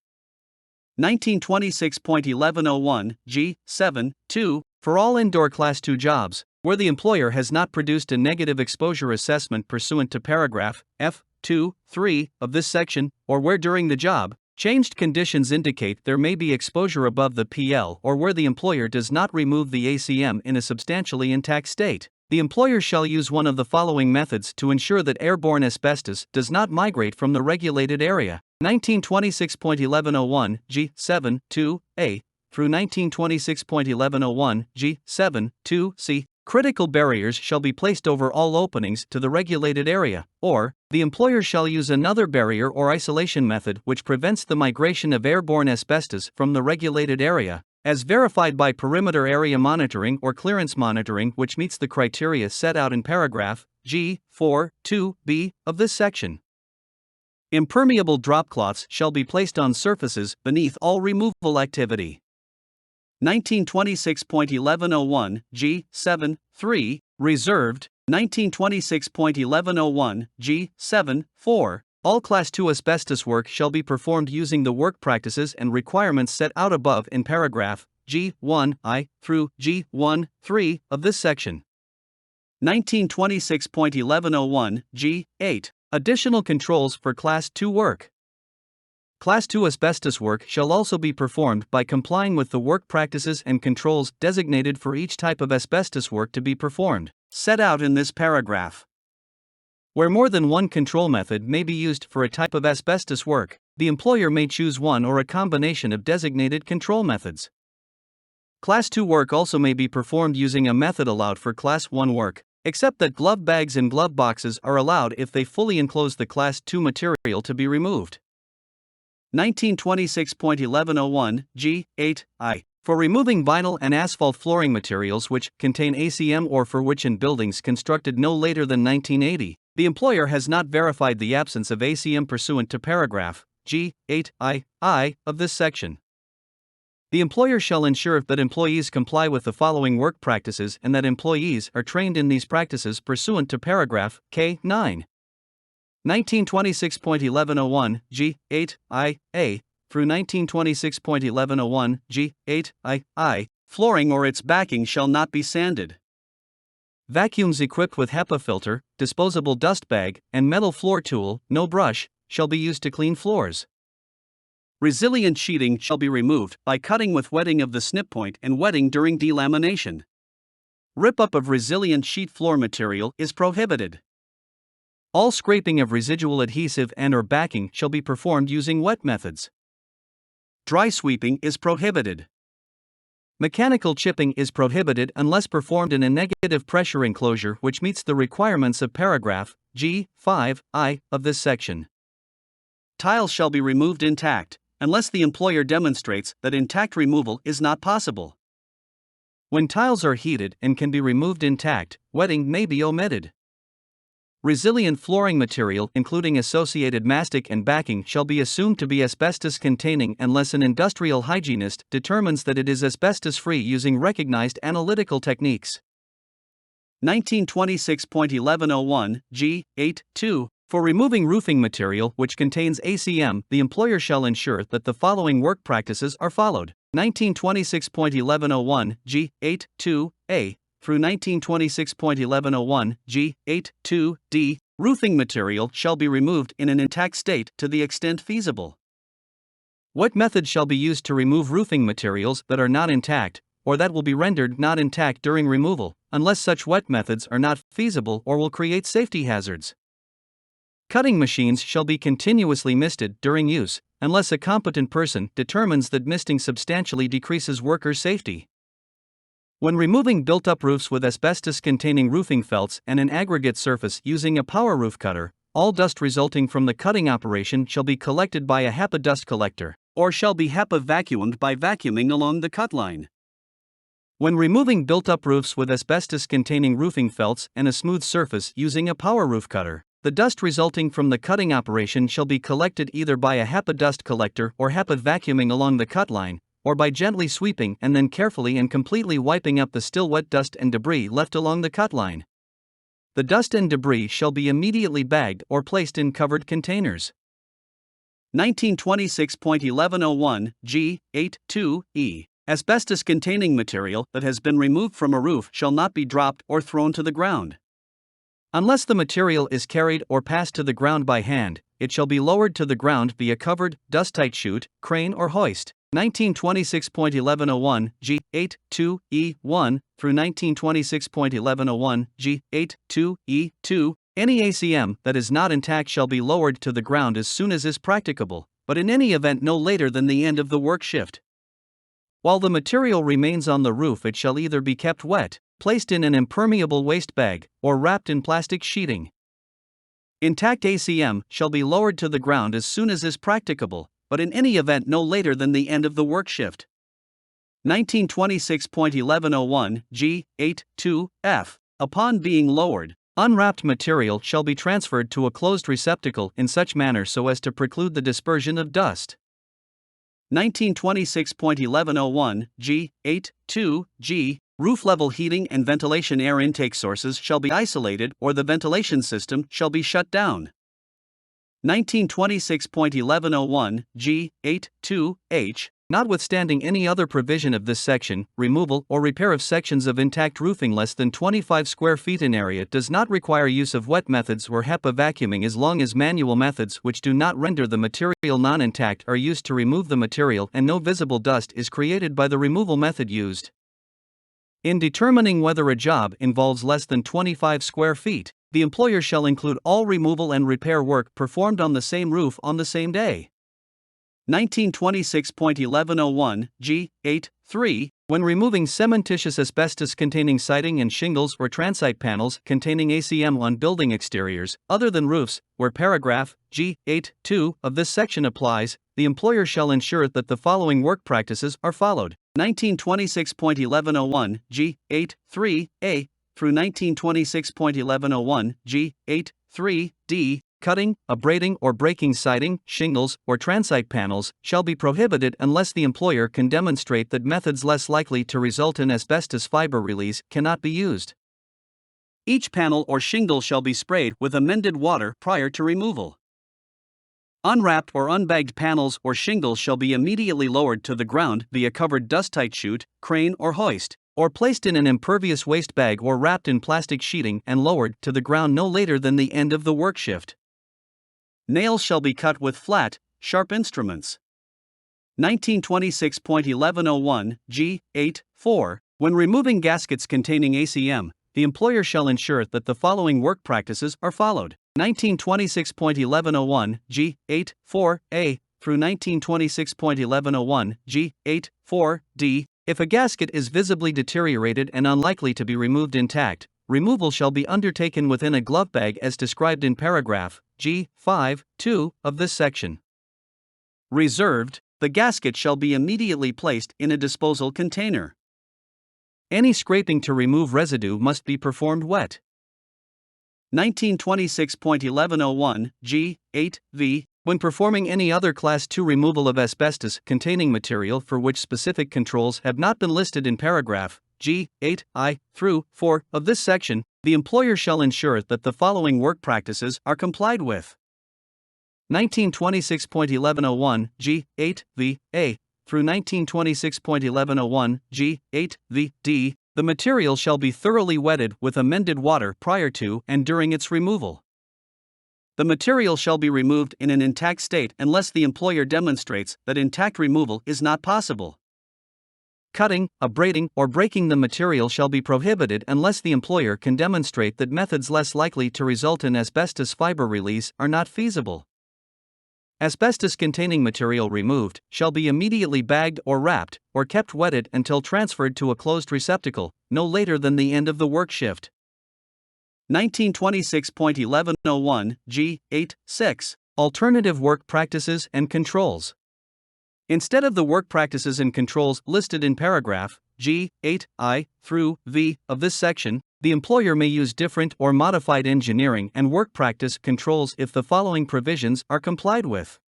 1926.1101 G7 2. For all indoor Class 2 jobs, where the employer has not produced a negative exposure assessment pursuant to paragraph F2(3) of this section, or where during the job, changed conditions indicate there may be exposure above the PL, or where the employer does not remove the ACM in a substantially intact state, the employer shall use one of the following methods to ensure that airborne asbestos does not migrate from the regulated area. 1926.1101 G7 2A through 1926.1101 G7 2C. Critical barriers shall be placed over all openings to the regulated area, or the employer shall use another barrier or isolation method which prevents the migration of airborne asbestos from the regulated area, as verified by perimeter area monitoring or clearance monitoring which meets the criteria set out in paragraph G4(2)(b) of this section. Impermeable drop cloths shall be placed on surfaces beneath all removal activity. 1926.1101 G7 3 Reserved. 1926.1101 G7 4 All Class 2 asbestos work shall be performed using the work practices and requirements set out above in paragraph G1I through G1(3) of this section. 1926.1101 G8 Additional controls for Class 2 work. Class 2 asbestos work shall also be performed by complying with the work practices and controls designated for each type of asbestos work to be performed, set out in this paragraph. Where more than one control method may be used for a type of asbestos work, the employer may choose one or a combination of designated control methods. Class 2 work also may be performed using a method allowed for Class 1 work, except that glove bags and glove boxes are allowed if they fully enclose the Class 2 material to be removed. 1926.1101 G8I For removing vinyl and asphalt flooring materials which contain ACM or for which in buildings constructed no later than 1980, the employer has not verified the absence of ACM pursuant to paragraph G8II of this section. The employer shall ensure that employees comply with the following work practices and that employees are trained in these practices pursuant to paragraph K9. 1926.1101 G8 I.A. through 1926.1101 G8 I. Flooring or its backing shall not be sanded. Vacuums equipped with HEPA filter, disposable dust bag, and metal floor tool, no brush, shall be used to clean floors. Resilient sheeting shall be removed by cutting with wetting of the snip point and wetting during delamination. Rip-up of resilient sheet floor material is prohibited. All scraping of residual adhesive and/or backing shall be performed using wet methods. Dry sweeping is prohibited. Mechanical chipping is prohibited unless performed in a negative pressure enclosure which meets the requirements of paragraph G5I of this section. Tiles shall be removed intact, unless the employer demonstrates that intact removal is not possible. When tiles are heated and can be removed intact, wetting may be omitted. Resilient flooring material including associated mastic and backing shall be assumed to be asbestos-containing unless an industrial hygienist determines that it is asbestos-free using recognized analytical techniques. 1926.1101 G8.2 For removing roofing material which contains ACM, the employer shall ensure that the following work practices are followed. 1926.1101 G8.2a through 1926.1101 G8.2d Roofing material shall be removed in an intact state to the extent feasible. What method shall be used to remove roofing materials that are not intact, or that will be rendered not intact during removal, unless such wet methods are not feasible or will create safety hazards? Cutting machines shall be continuously misted during use, unless a competent person determines that misting substantially decreases worker safety. When removing built-up roofs with asbestos-containing roofing felts and an aggregate surface using a power roof cutter, all dust resulting from the cutting operation shall be collected by a HEPA dust collector, or shall be HEPA vacuumed by vacuuming along the cut line. When removing built-up roofs with asbestos-containing roofing felts and a smooth surface using a power roof cutter, the dust resulting from the cutting operation shall be collected either by a HEPA dust collector or HEPA vacuuming along the cut line, or by gently sweeping and then carefully and completely wiping up the still wet dust and debris left along the cut line. The dust and debris shall be immediately bagged or placed in covered containers. 1926.1101 G8.2e Asbestos-containing material that has been removed from a roof shall not be dropped or thrown to the ground. Unless the material is carried or passed to the ground by hand, it shall be lowered to the ground via covered, dust-tight chute, crane or hoist. 1926.1101 G8.2e1 through 1926.1101 G8.2e2 Any ACM that is not intact shall be lowered to the ground as soon as is practicable, but in any event no later than the end of the work shift. While the material remains on the roof, it shall either be kept wet, placed in an impermeable waste bag, or wrapped in plastic sheeting. Intact ACM shall be lowered to the ground as soon as is practicable, but in any event no later than the end of the work shift. 1926.1101 G8.2f Upon being lowered, unwrapped material shall be transferred to a closed receptacle in such manner so as to preclude the dispersion of dust. 1926.1101 G8.2g Roof-level heating and ventilation air intake sources shall be isolated or the ventilation system shall be shut down. 1926.1101 G8.2h Notwithstanding any other provision of this section, removal or repair of sections of intact roofing less than 25 square feet in area does not require use of wet methods or HEPA vacuuming as long as manual methods which do not render the material non-intact are used to remove the material and no visible dust is created by the removal method used. In determining whether a job involves less than 25 square feet, the employer shall include all removal and repair work performed on the same roof on the same day. 1926.1101 G8.3 When removing cementitious asbestos-containing siding and shingles or transite panels containing ACM on building exteriors, other than roofs, where paragraph G8.2 of this section applies, the employer shall ensure that the following work practices are followed. 1926.1101 G8.3a through 1926.1101 G8.3d cutting, abrading or breaking siding, shingles, or transite panels shall be prohibited unless the employer can demonstrate that methods less likely to result in asbestos fiber release cannot be used. Each panel or shingle shall be sprayed with amended water prior to removal. Unwrapped or unbagged panels or shingles shall be immediately lowered to the ground via covered dust-tight chute, crane or hoist, or placed in an impervious waste bag or wrapped in plastic sheeting and lowered to the ground no later than the end of the work shift. Nails shall be cut with flat, sharp instruments. 1926.1101 G. 8.4. When removing gaskets containing ACM, the employer shall ensure that the following work practices are followed. 1926.1101 G. 8.4a through 1926.1101 G. 8.4d. If a gasket is visibly deteriorated and unlikely to be removed intact, removal shall be undertaken within a glove bag as described in paragraph G. 5.2 of this section. Reserved, the gasket shall be immediately placed in a disposal container. Any scraping to remove residue must be performed wet. 1926.1101 G. 8v. When performing any other Class II removal of asbestos containing material for which specific controls have not been listed in paragraph G. 8i through 4 of this section, the employer shall ensure that the following work practices are complied with. 1926.1101 G. 8v. through 1926.1101 G. 8v. The material shall be thoroughly wetted with amended water prior to and during its removal. The material shall be removed in an intact state unless the employer demonstrates that intact removal is not possible. Cutting, abrading, or breaking the material shall be prohibited unless the employer can demonstrate that methods less likely to result in asbestos fiber release are not feasible. Asbestos-containing material removed shall be immediately bagged or wrapped, or kept wetted until transferred to a closed receptacle, no later than the end of the work shift. 1926.1101 G. 8.6. Alternative work practices and controls. Instead of the work practices and controls listed in paragraph G. 8i through v of this section, the employer may use different or modified engineering and work practice controls if the following provisions are complied with.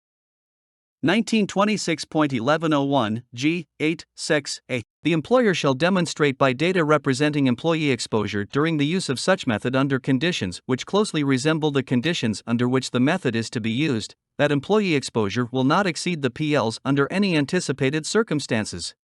1926.1101 G. 8.6a. The employer shall demonstrate by data representing employee exposure during the use of such method under conditions which closely resemble the conditions under which the method is to be used, that employee exposure will not exceed the PLs under any anticipated circumstances.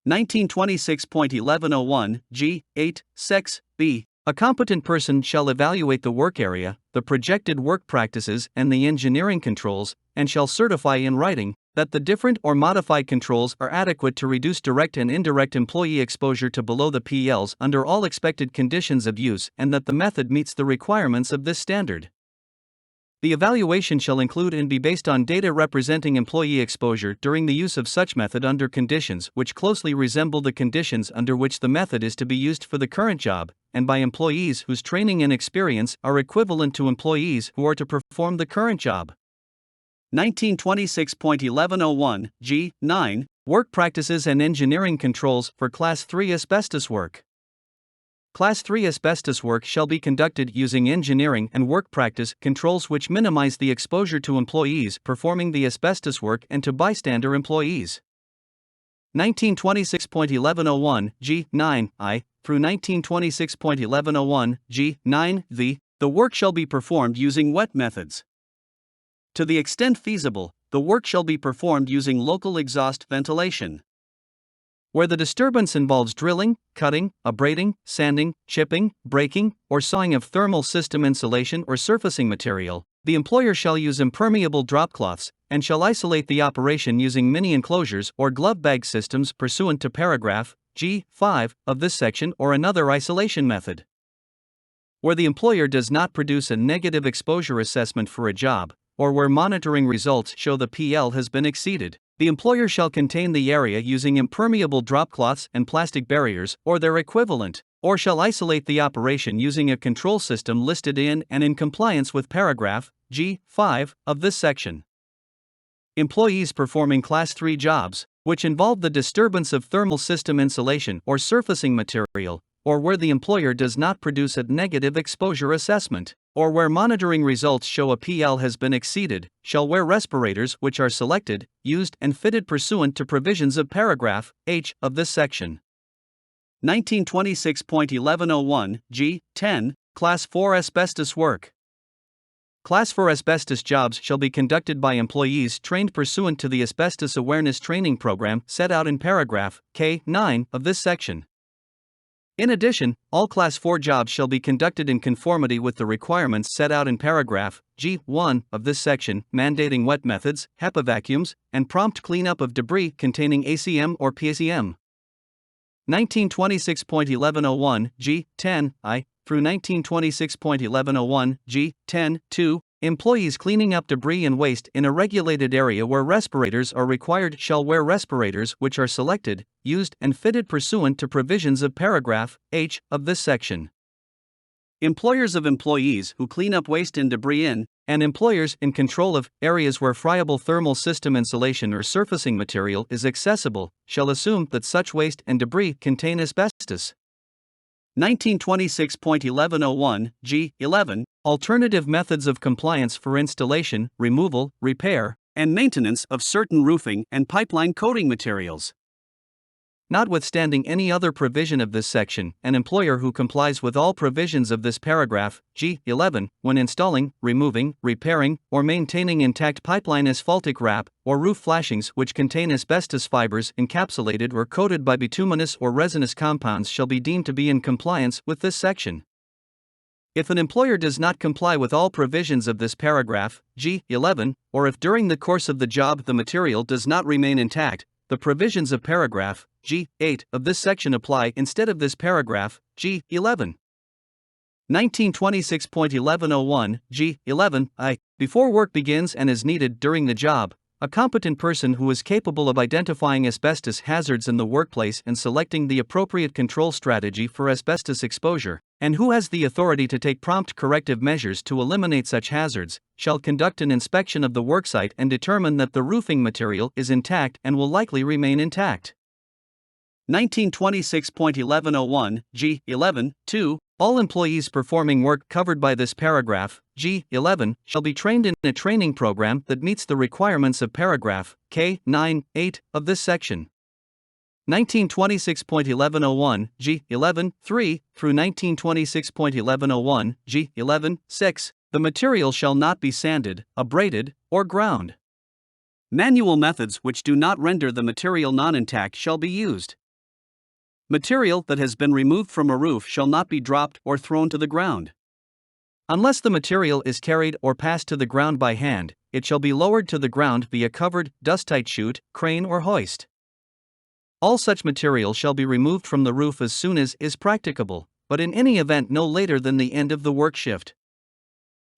1926.1101 G. 8.6b. A competent person shall evaluate the work area, the projected work practices, and the engineering controls, and shall certify in writing that the different or modified controls are adequate to reduce direct and indirect employee exposure to below the PLs under all expected conditions of use and that the method meets the requirements of this standard. The evaluation shall include and be based on data representing employee exposure during the use of such method under conditions which closely resemble the conditions under which the method is to be used for the current job, and by employees whose training and experience are equivalent to employees who are to perform the current job. 1926.1101 G. 9. Work practices and engineering controls for Class III asbestos work. Class III asbestos work shall be conducted using engineering and work practice controls which minimize the exposure to employees performing the asbestos work and to bystander employees. 1926.1101 G. 9i through 1926.1101 G. 9v. The work shall be performed using wet methods. To the extent feasible, the work shall be performed using local exhaust ventilation. Where the disturbance involves drilling, cutting, abrading, sanding, chipping, breaking, or sawing of thermal system insulation or surfacing material, the employer shall use impermeable drop cloths and shall isolate the operation using mini enclosures or glove bag systems pursuant to paragraph G. 5 of this section or another isolation method. Where the employer does not produce a negative exposure assessment for a job, or where monitoring results show the PL has been exceeded, the employer shall contain the area using impermeable drop cloths and plastic barriers or their equivalent, or shall isolate the operation using a control system listed in and in compliance with paragraph G. 5 of this section. Employees performing Class III jobs, which involve the disturbance of thermal system insulation or surfacing material, or where the employer does not produce a negative exposure assessment, or where monitoring results show a PL has been exceeded, shall wear respirators which are selected, used, and fitted pursuant to provisions of paragraph H of this section. 1926.1101 G. 10. Class 4 Asbestos work. Class 4 asbestos jobs shall be conducted by employees trained pursuant to the Asbestos Awareness Training Program set out in paragraph K. 9 of this section. In addition, all Class 4 jobs shall be conducted in conformity with the requirements set out in paragraph G. 1 of this section, mandating wet methods, HEPA vacuums, and prompt cleanup of debris containing ACM or PACM. 1926.1101 G. 10 I through 1926.1101 G. 10 2. Employees cleaning up debris and waste in a regulated area where respirators are required shall wear respirators which are selected, used, and fitted pursuant to provisions of paragraph H of this section. Employers of employees who clean up waste and debris in, and employers in control of, areas where friable thermal system insulation or surfacing material is accessible, shall assume that such waste and debris contain asbestos. 1926.1101 G. 11. Alternative methods of compliance for installation, removal, repair, and maintenance of certain roofing and pipeline coating materials. Notwithstanding any other provision of this section, an employer who complies with all provisions of this paragraph, G. 11, when installing, removing, repairing, or maintaining intact pipeline asphaltic wrap, or roof flashings which contain asbestos fibers encapsulated or coated by bituminous or resinous compounds shall be deemed to be in compliance with this section. If an employer does not comply with all provisions of this paragraph, G. 11, or if during the course of the job the material does not remain intact, the provisions of paragraph G. 8 of this section apply instead of this paragraph G. 11. 1926.1101 G. 11 I. Before work begins and is needed during the job, a competent person who is capable of identifying asbestos hazards in the workplace and selecting the appropriate control strategy for asbestos exposure, and who has the authority to take prompt corrective measures to eliminate such hazards, shall conduct an inspection of the worksite and determine that the roofing material is intact and will likely remain intact. 1926.1101 G. 11 2. All employees performing work covered by this paragraph, G. 11, shall be trained in a training program that meets the requirements of paragraph K. 9, 8 of this section. 1926.1101 G. 11 3 through 1926.1101 G. 11 6. The material shall not be sanded, abraded, or ground. Manual methods which do not render the material non-intact shall be used. Material that has been removed from a roof shall not be dropped or thrown to the ground. Unless the material is carried or passed to the ground by hand, it shall be lowered to the ground via covered, dust-tight chute, crane or hoist. All such material shall be removed from the roof as soon as is practicable, but in any event no later than the end of the work shift.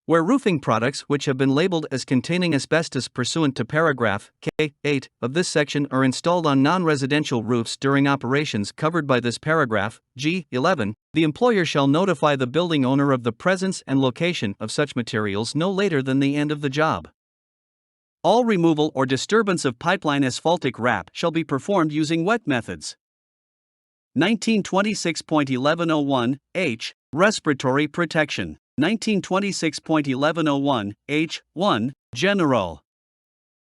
Where roofing products which have been labeled as containing asbestos pursuant to paragraph K. 8 of this section are installed on non-residential roofs during operations covered by this paragraph, G. 11, the employer shall notify the building owner of the presence and location of such materials no later than the end of the job. All removal or disturbance of pipeline asphaltic wrap shall be performed using wet methods. 1926.1101 H. Respiratory protection. 1926.1101 H. 1. General.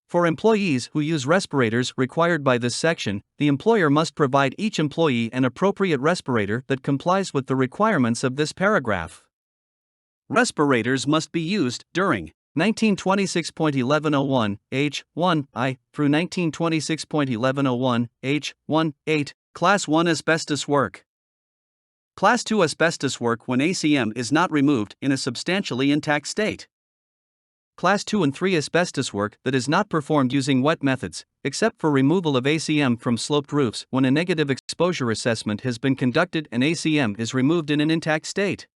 For employees who use respirators required by this section, the employer must provide each employee an appropriate respirator that complies with the requirements of this paragraph. Respirators must be used during 1926.1101 H. 1 I through 1926.1101 H. 1 8. Class 1 asbestos work. Class 2 asbestos work when ACM is not removed in a substantially intact state. Class 2 and 3 asbestos work that is not performed using wet methods, except for removal of ACM from sloped roofs when a negative exposure assessment has been conducted and ACM is removed in an intact state.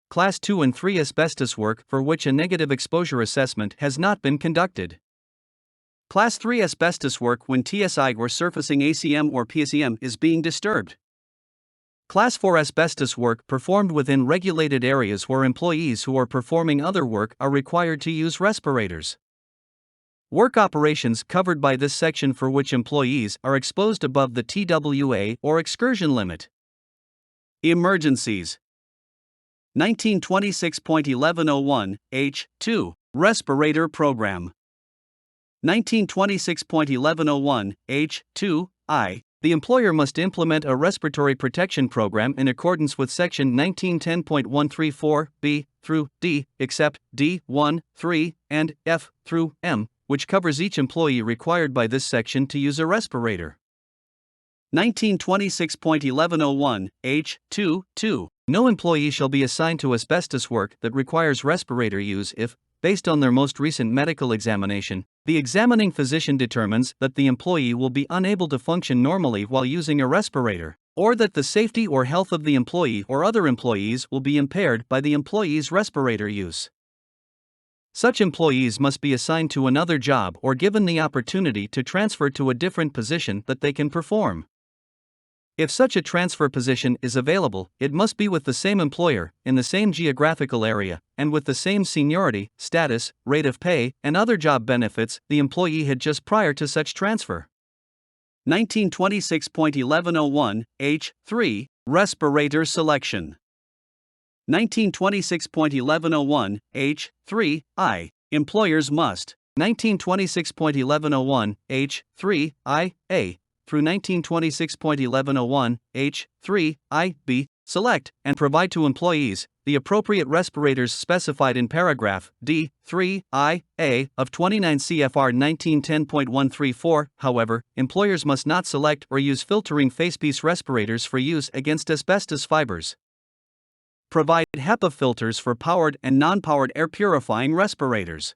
Class 2 and 3 asbestos work for which a negative exposure assessment has not been conducted. Class 3 asbestos work when TSI or surfacing ACM or PACM is being disturbed. Class 4 asbestos work performed within regulated areas where employees who are performing other work are required to use respirators. Work operations covered by this section for which employees are exposed above the TWA or excursion limit. Emergencies. 1926.1101, H2, Respirator Program. 1926.1101, H2, I. The employer must implement a respiratory protection program in accordance with Section 1910.134, B through D, except D, 1, 3, and F through M, which covers each employee required by this section to use a respirator. 1926.1101, H2, 2. No employee shall be assigned to asbestos work that requires respirator use if, based on their most recent medical examination, the examining physician determines that the employee will be unable to function normally while using a respirator, or that the safety or health of the employee or other employees will be impaired by the employee's respirator use. Such employees must be assigned to another job or given the opportunity to transfer to a different position that they can perform. If such a transfer position is available, it must be with the same employer, in the same geographical area, and with the same seniority, status, rate of pay, and other job benefits the employee had just prior to such transfer. 1926.1101, H3, Respirator Selection. 1926.1101, H3, I. Employers must. 1926.1101, H3, I, A. through 1926.1101, H3, I, B, select and provide to employees the appropriate respirators specified in paragraph D, 3, I, A of 29 CFR 1910.134. However, employers must not select or use filtering facepiece respirators for use against asbestos fibers. Provide HEPA filters for powered and non-powered air purifying respirators.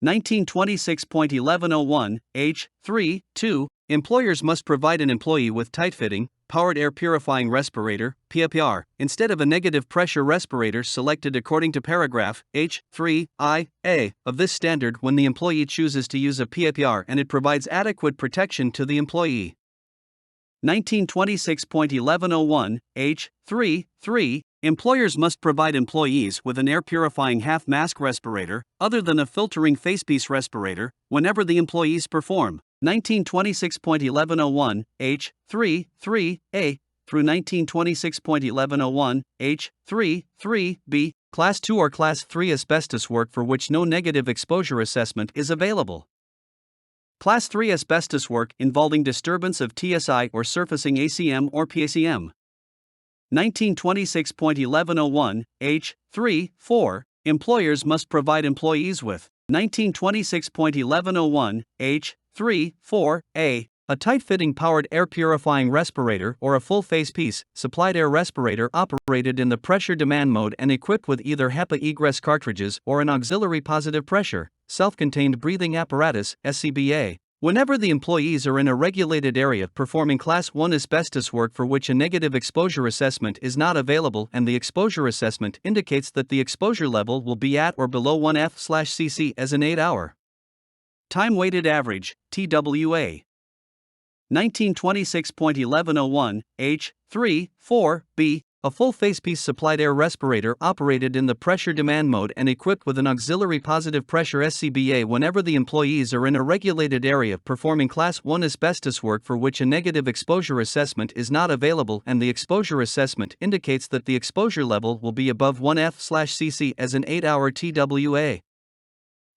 1926.1101, H3, 2. Employers must provide an employee with tight-fitting, powered air purifying respirator, PAPR, instead of a negative pressure respirator selected according to paragraph H3, I, A of this standard when the employee chooses to use a PAPR and it provides adequate protection to the employee. 1926.1101, H3, 3. Employers must provide employees with an air purifying half mask respirator, other than a filtering facepiece respirator, whenever the employees perform. 1926.1101, H3, 3A through 1926.1101, H3, 3B, Class 2 or Class 3 asbestos work for which no negative exposure assessment is available. Class 3 asbestos work involving disturbance of TSI or surfacing ACM or PACM. 1926.1101, H3, 4. Employers must provide employees with. 1926.1101, H3, 4A. A tight-fitting powered air purifying respirator or a full face piece, supplied air respirator operated in the pressure demand mode and equipped with either HEPA egress cartridges or an auxiliary positive pressure, self-contained breathing apparatus, SCBA. Whenever the employees are in a regulated area performing Class 1 asbestos work for which a negative exposure assessment is not available and the exposure assessment indicates that the exposure level will be at or below 1F/cc as an 8-hour time-weighted average, TWA. 1926.1101, H3, 4B. A full facepiece supplied air respirator operated in the pressure demand mode and equipped with an auxiliary positive pressure SCBA whenever the employees are in a regulated area performing Class 1 asbestos work for which a negative exposure assessment is not available and the exposure assessment indicates that the exposure level will be above 1F/cc as an 8-hour TWA.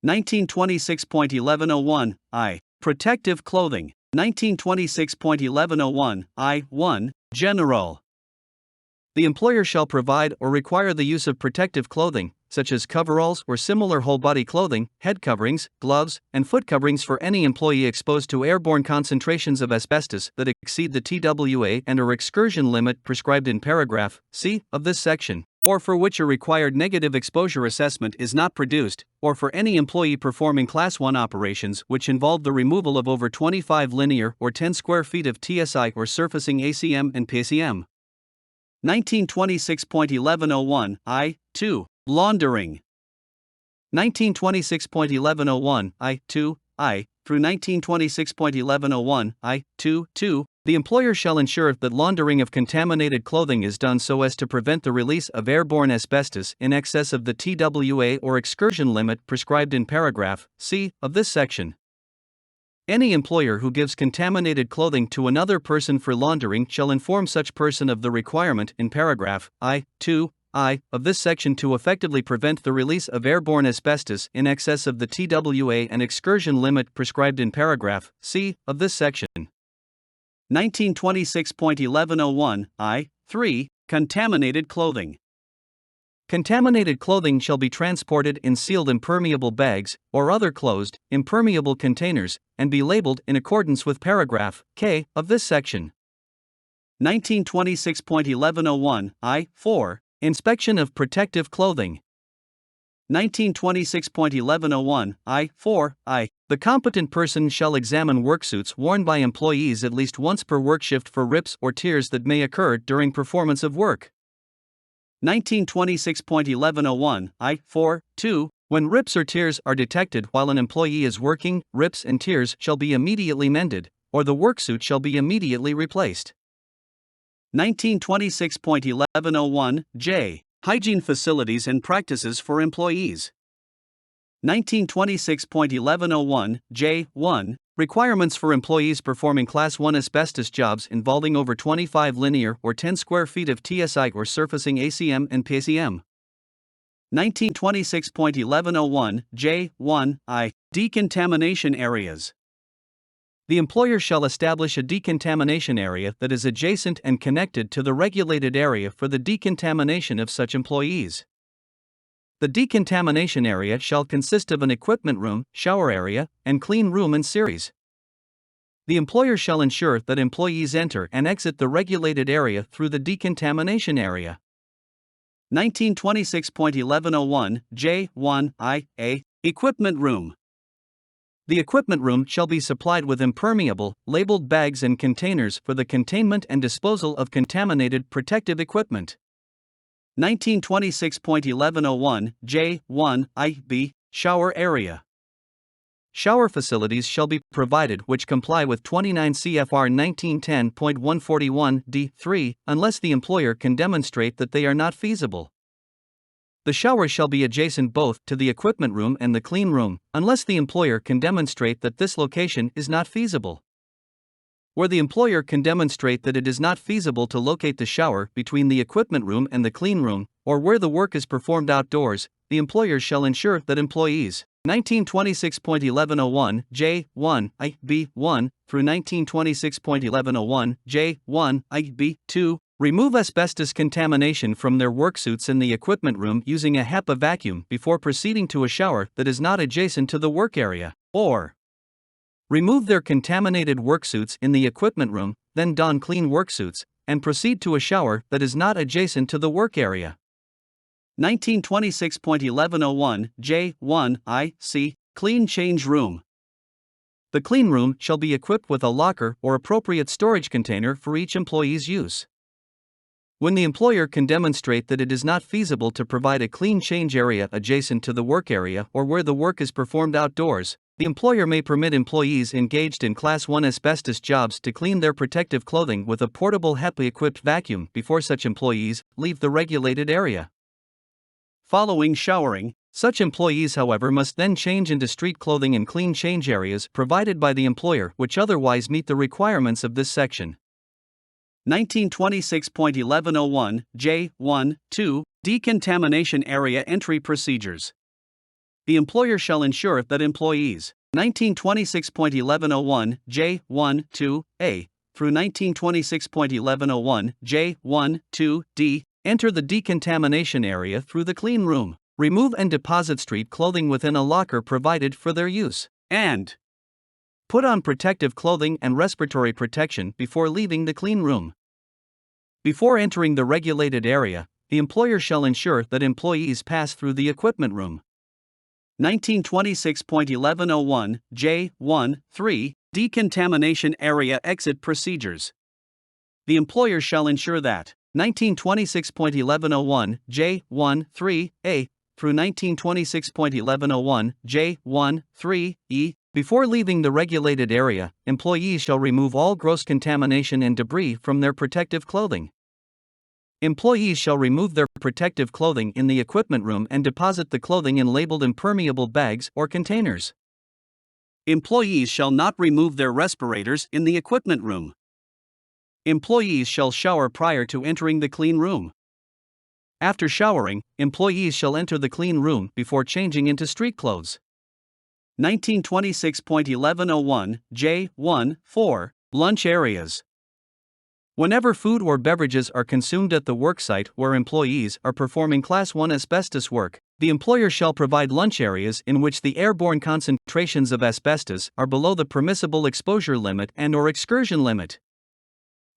1926.1101, I. Protective clothing. 1926.1101, I-1, General. The employer shall provide or require the use of protective clothing, such as coveralls or similar whole-body clothing, head coverings, gloves, and foot coverings for any employee exposed to airborne concentrations of asbestos that exceed the TWA and or excursion limit prescribed in paragraph C of this section, or for which a required negative exposure assessment is not produced, or for any employee performing Class 1 operations which involve the removal of over 25 linear or 10 square feet of TSI or surfacing ACM and PACM. 1926.1101, I-2, Laundering. 1926.1101, I-2, I, through 1926.1101, I-2, the employer shall ensure that laundering of contaminated clothing is done so as to prevent the release of airborne asbestos in excess of the TWA or excursion limit prescribed in paragraph C of this section. Any employer who gives contaminated clothing to another person for laundering shall inform such person of the requirement in paragraph I-2 I of this section to effectively prevent the release of airborne asbestos in excess of the TWA and excursion limit prescribed in paragraph C of this section. 1926.1101 I. 3. Contaminated clothing. Contaminated clothing shall be transported in sealed impermeable bags or other closed, impermeable containers and be labeled in accordance with paragraph K of this section. 1926.1101 I. 4. Inspection of protective clothing. 1926.1101 I. 4 I. The competent person shall examine worksuits worn by employees at least once per workshift for rips or tears that may occur during performance of work. 1926.1101 I. 4 2. When rips or tears are detected while an employee is working, rips and tears shall be immediately mended, or the worksuit shall be immediately replaced. 1926.1101 J. Hygiene facilities and practices for employees. 1926.1101 J. 1. Requirements for employees performing Class 1 asbestos jobs involving over 25 linear or 10 square feet of TSI or surfacing ACM and PCM. 1926.1101 J. 1 I. Decontamination areas. The employer shall establish a decontamination area that is adjacent and connected to the regulated area for the decontamination of such employees. The decontamination area shall consist of an equipment room, shower area, and clean room in series. The employer shall ensure that employees enter and exit the regulated area through the decontamination area. 1926.1101 J. 1 I. A. Equipment room. The equipment room shall be supplied with impermeable, labeled bags and containers for the containment and disposal of contaminated protective equipment. 1926.1101 J. 1 I. B. Shower area. Shower facilities shall be provided which comply with 29 CFR 1910.141 D3 unless the employer can demonstrate that they are not feasible. The shower shall be adjacent both to the equipment room and the clean room, unless the employer can demonstrate that this location is not feasible. Where the employer can demonstrate that it is not feasible to locate the shower between the equipment room and the clean room, or where the work is performed outdoors, the employer shall ensure that employees 1926.1101 J. 1 I. B. 1 through 1926.1101 J. 1 I. B. 2 remove asbestos contamination from their worksuits in the equipment room using a HEPA vacuum before proceeding to a shower that is not adjacent to the work area, or remove their contaminated worksuits in the equipment room, then don clean worksuits, and proceed to a shower that is not adjacent to the work area. 1926.1101 J. 1 I. C. Clean change room. The clean room shall be equipped with a locker or appropriate storage container for each employee's use. When the employer can demonstrate that it is not feasible to provide a clean change area adjacent to the work area or where the work is performed outdoors, the employer may permit employees engaged in Class 1 asbestos jobs to clean their protective clothing with a portable HEPA-equipped vacuum before such employees leave the regulated area. Following showering, such employees, however, must then change into street clothing in clean change areas provided by the employer which otherwise meet the requirements of this section. 1926.1101 J. 1 2 Decontamination area entry procedures. The employer shall ensure that employees 1926.1101 J. 1 2 A through 1926.1101 J. 1 2 D enter the decontamination area through the clean room, remove and deposit street clothing within a locker provided for their use, and put on protective clothing and respiratory protection before leaving the clean room. Before entering the regulated area, the employer shall ensure that employees pass through the equipment room. 1926.1101 J. 1 3 Decontamination area exit procedures. The employer shall ensure that 1926.1101 J. 1 3 A through 1926.1101 J. 1 3 E before leaving the regulated area, employees shall remove all gross contamination and debris from their protective clothing. Employees shall remove their protective clothing in the equipment room and deposit the clothing in labeled impermeable bags or containers. Employees shall not remove their respirators in the equipment room. Employees shall shower prior to entering the clean room. After showering, employees shall enter the clean room before changing into street clothes. 1926.1101 J1 4. Lunch areas. Whenever food or beverages are consumed at the worksite where employees are performing Class 1 asbestos work, the employer shall provide lunch areas in which the airborne concentrations of asbestos are below the permissible exposure limit and/or excursion limit.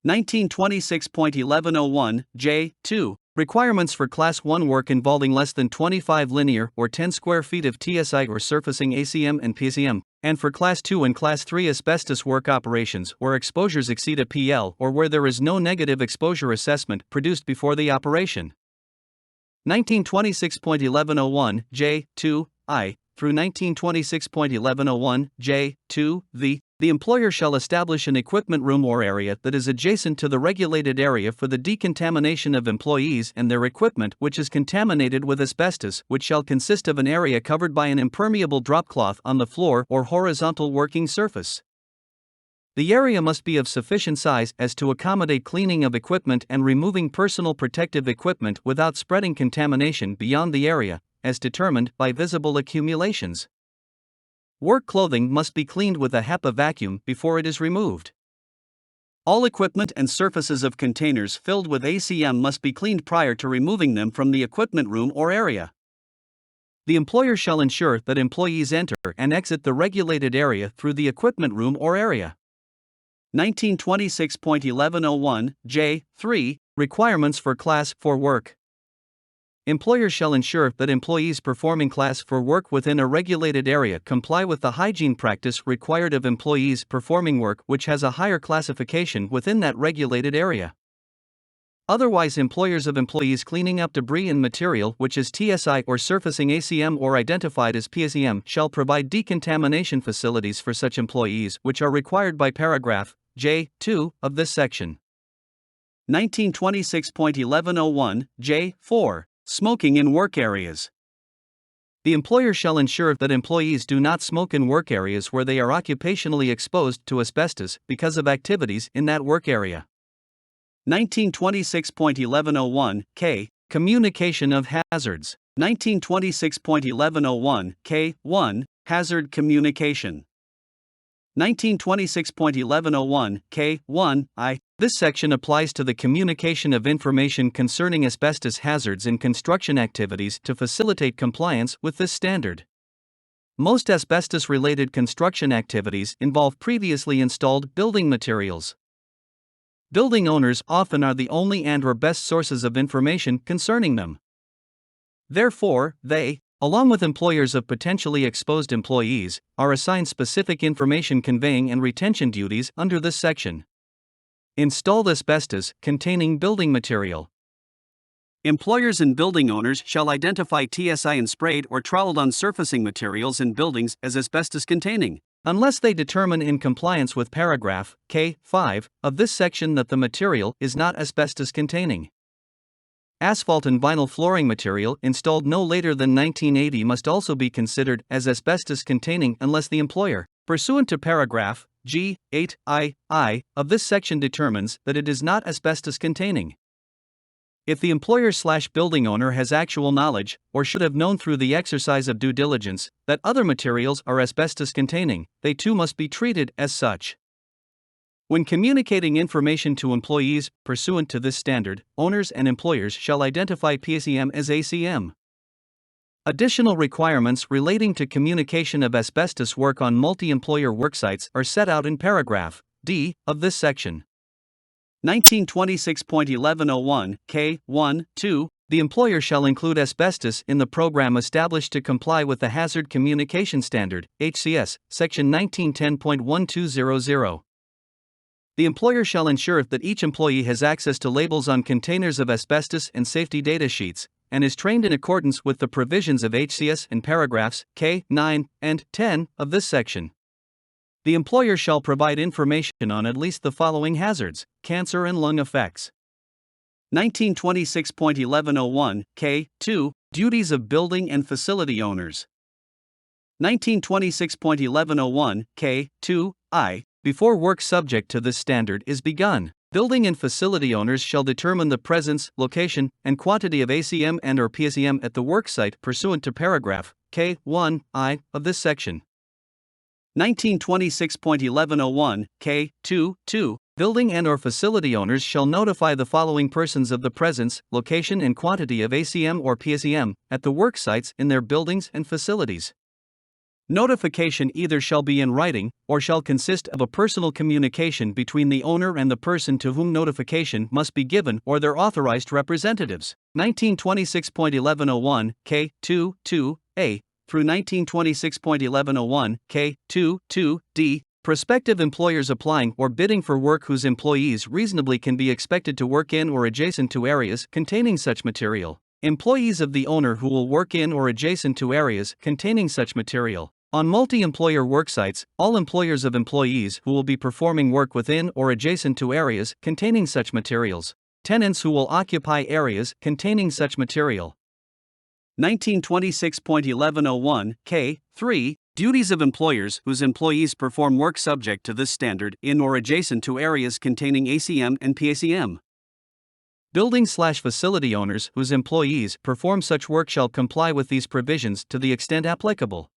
1926.1101 J2. Requirements for Class 1 work involving less than 25 linear or 10 square feet of TSI or surfacing ACM and PCM, and for Class 2 and Class 3 asbestos work operations where exposures exceed a PL or where there is no negative exposure assessment produced before the operation. 1926.1101 J2I through 1926.1101 J2 the employer shall establish an equipment room or area that is adjacent to the regulated area for the decontamination of employees and their equipment which is contaminated with asbestos, which shall consist of an area covered by an impermeable drop cloth on the floor or horizontal working surface. The area must be of sufficient size as to accommodate cleaning of equipment and removing personal protective equipment without spreading contamination beyond the area, as determined by visible accumulations. Work clothing must be cleaned with a HEPA vacuum before it is removed. All equipment and surfaces of containers filled with ACM must be cleaned prior to removing them from the equipment room or area. The employer shall ensure that employees enter and exit the regulated area through the equipment room or area. 1926.1101 J3. Requirements for Class 4 work. Employers shall ensure that employees performing Class 4 work within a regulated area comply with the hygiene practice required of employees performing work which has a higher classification within that regulated area. Otherwise, employers of employees cleaning up debris and material which is TSI or surfacing ACM or identified as PCM shall provide decontamination facilities for such employees which are required by paragraph J2 of this section. 1926.1101 J4. Smoking in work areas. The employer shall ensure that employees do not smoke in work areas where they are occupationally exposed to asbestos because of activities in that work area. 1926.1101 K. Communication of hazards. 1926.1101 K1. Hazard communication. 1926.1101 K1 I. This section applies to the communication of information concerning asbestos hazards in construction activities to facilitate compliance with this standard. Most asbestos-related construction activities involve previously installed building materials. Building owners often are the only and/or best sources of information concerning them. Therefore, they, along with employers of potentially exposed employees, are assigned specific information conveying and retention duties under this section. Installed asbestos containing building material. Employers and building owners shall identify TSI and sprayed or troweled on surfacing materials in buildings as asbestos containing, unless they determine in compliance with paragraph K5 of this section that the material is not asbestos containing. Asphalt and vinyl flooring material installed no later than 1980 must also be considered as asbestos containing unless the employer, pursuant to paragraph G8I of this section, determines that it is not asbestos containing. If the employer/building owner has actual knowledge, or should have known through the exercise of due diligence, that other materials are asbestos containing, they too must be treated as such. When communicating information to employees pursuant to this standard, owners and employers shall identify PCM as ACM. Additional requirements relating to communication of asbestos work on multi-employer worksites are set out in paragraph D of this section. 1926.1101 K1 2. The employer shall include asbestos in the program established to comply with the Hazard Communication Standard, HCS, section 1910.1200. The employer shall ensure that each employee has access to labels on containers of asbestos and safety data sheets, and is trained in accordance with the provisions of HCS in paragraphs K, 9, and 10 of this section. The employer shall provide information on at least the following hazards: cancer and lung effects. 1926.1101 K, 2. Duties of building and facility owners. 1926.1101 K, 2, I. Before work subject to this standard is begun, Building and facility owners shall determine the presence, location, and quantity of ACM and/or PACM at the worksite pursuant to paragraph K1I of this section. 1926.1101 K2 Building and/or facility owners shall notify the following persons of the presence, location, and quantity of ACM or PACM at the worksites in their buildings and facilities. Notification either shall be in writing, or shall consist of a personal communication between the owner and the person to whom notification must be given or their authorized representatives. 1926.1101 K2(a) through 1926.1101 K2(d). Prospective employers applying or bidding for work whose employees reasonably can be expected to work in or adjacent to areas containing such material. Employees of the owner who will work in or adjacent to areas containing such material. On multi-employer worksites, all employers of employees who will be performing work within or adjacent to areas containing such materials. Tenants who will occupy areas containing such material. 1926.1101 K3 Duties of employers whose employees perform work subject to this standard in or adjacent to areas containing ACM and PACM. Building/facility owners whose employees perform such work shall comply with these provisions to the extent applicable.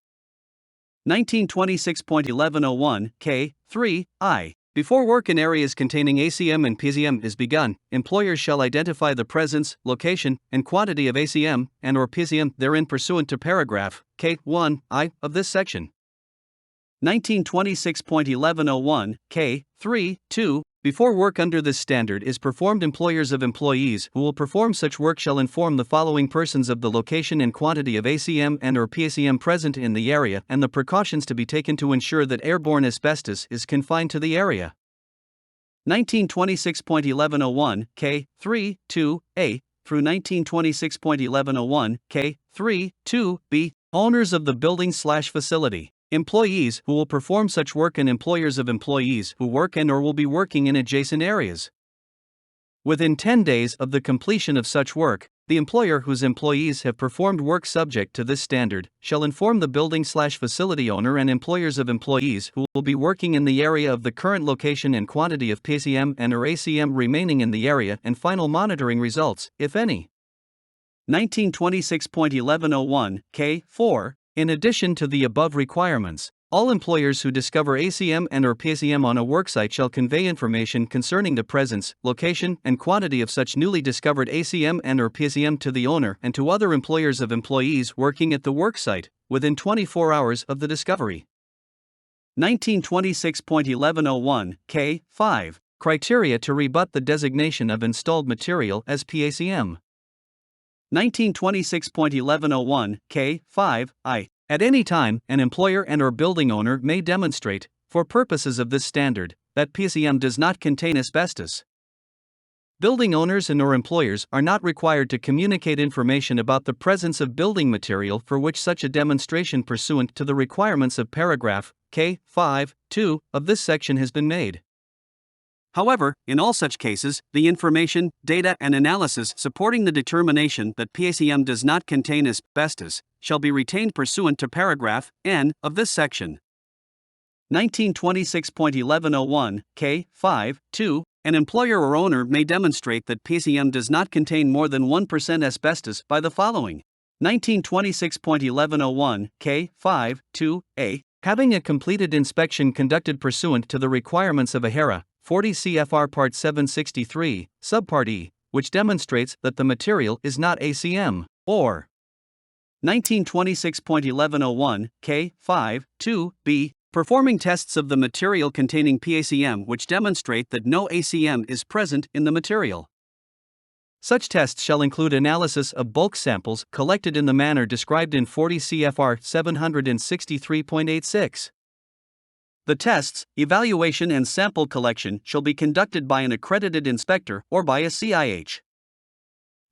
1926.1101 K3I Before work in areas containing ACM and PACM is begun, employers shall identify the presence, location, and quantity of ACM and/or PACM therein pursuant to paragraph K1I of this section. 1926.1101 K3(2) Before work under this standard is performed, employers of employees who will perform such work shall inform the following persons of the location and quantity of ACM and/or PACM present in the area and the precautions to be taken to ensure that airborne asbestos is confined to the area. 1926.1101 K3(2)a through 1926.1101 K3(2)b Owners of the building/facility. Employees who will perform such work and employers of employees who work and/or will be working in adjacent areas. Within 10 days of the completion of such work, the employer whose employees have performed work subject to this standard shall inform the building/facility owner and employers of employees who will be working in the area of the current location and quantity of PACM and/or ACM remaining in the area and final monitoring results, if any. 1926.1101 K4 In addition to the above requirements, all employers who discover ACM and/or PACM on a worksite shall convey information concerning the presence, location, and quantity of such newly discovered ACM and/or PACM to the owner and to other employers of employees working at the worksite within 24 hours of the discovery. 1926.1101 K5 Criteria to rebut the designation of installed material as PACM. 1926.1101 K5I At any time, an employer and/or building owner may demonstrate, for purposes of this standard, that PACM does not contain asbestos. Building owners and/or employers are not required to communicate information about the presence of building material for which such a demonstration pursuant to the requirements of paragraph K5(2) of this section has been made. However, in all such cases, the information, data, and analysis supporting the determination that PACM does not contain asbestos shall be retained pursuant to paragraph N of this section. 1926.1101 K5(2) An employer or owner may demonstrate that PACM does not contain more than 1% asbestos by the following. 1926.1101 K5(2)a Having a completed inspection conducted pursuant to the requirements of OSHA 40 CFR Part 763, Subpart E, which demonstrates that the material is not ACM, or 1926.1101 K5(2)b Performing tests of the material containing PACM which demonstrate that no ACM is present in the material. Such tests shall include analysis of bulk samples collected in the manner described in 40 CFR 763.86. The tests, evaluation, and sample collection shall be conducted by an accredited inspector or by a CIH.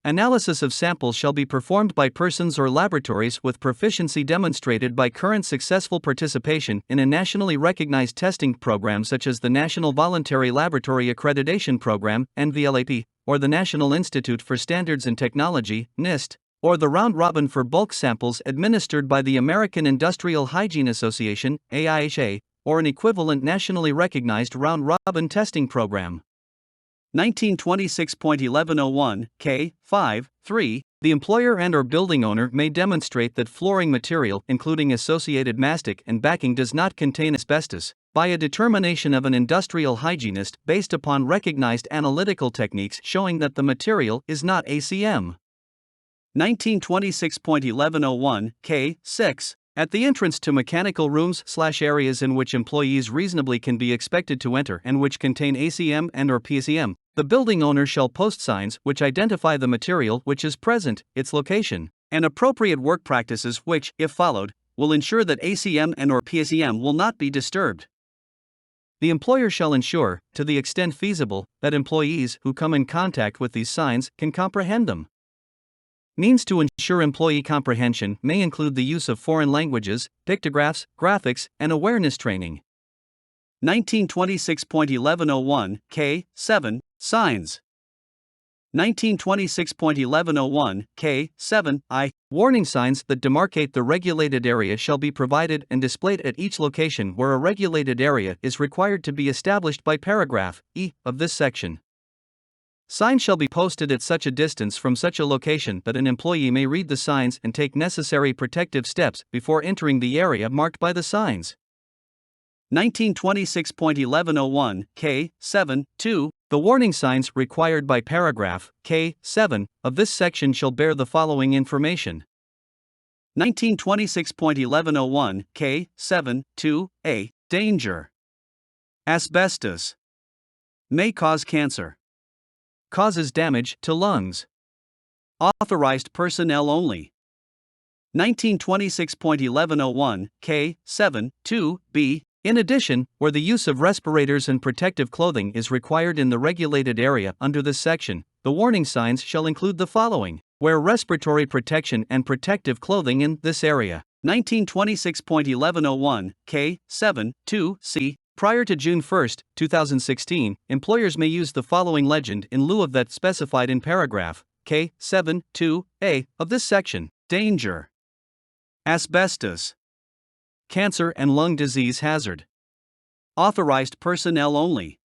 Analysis of samples shall be performed by persons or laboratories with proficiency demonstrated by current successful participation in a nationally recognized testing program such as the National Voluntary Laboratory Accreditation Program, NVLAP, or the National Institute for Standards and Technology, NIST, or the round robin for bulk samples administered by the American Industrial Hygiene Association, AIHA, or an equivalent nationally recognized round robin testing program. 1926.1101, K. 5, 3, the employer and/or building owner may demonstrate that flooring material, including associated mastic and backing, does not contain asbestos, by a determination of an industrial hygienist based upon recognized analytical techniques showing that the material is not ACM. 1926.1101, K. 6, at the entrance to mechanical rooms/areas in which employees reasonably can be expected to enter and which contain ACM and/or PCM, the building owner shall post signs which identify the material which is present, its location, and appropriate work practices which, if followed, will ensure that ACM and/or PCM will not be disturbed. The employer shall ensure, to the extent feasible, that employees who come in contact with these signs can comprehend them. Means to ensure employee comprehension may include the use of foreign languages, pictographs, graphics, and awareness training. 1926.1101, K. 7, signs. 1926.1101, K. 7, I. Warning signs that demarcate the regulated area shall be provided and displayed at each location where a regulated area is required to be established by paragraph E of this section. Signs shall be posted at such a distance from such a location that an employee may read the signs and take necessary protective steps before entering the area marked by the signs. 1926.1101, K. 7, 2, the warning signs required by paragraph K. 7 of this section shall bear the following information. 1926.1101, K. 7, 2, A, danger. Asbestos may cause cancer. Causes damage to lungs. Authorized personnel only. 1926.1101, K. 7, 2, B. In addition, where the use of respirators and protective clothing is required in the regulated area under this section, the warning signs shall include the following: wear respiratory protection and protective clothing in this area. 1926.1101, K. 7, 2, C. Prior to June 1, 2016, employers may use the following legend in lieu of that specified in paragraph K. 7, 2, A of this section: danger. Asbestos. Cancer and lung disease hazard. Authorized personnel only.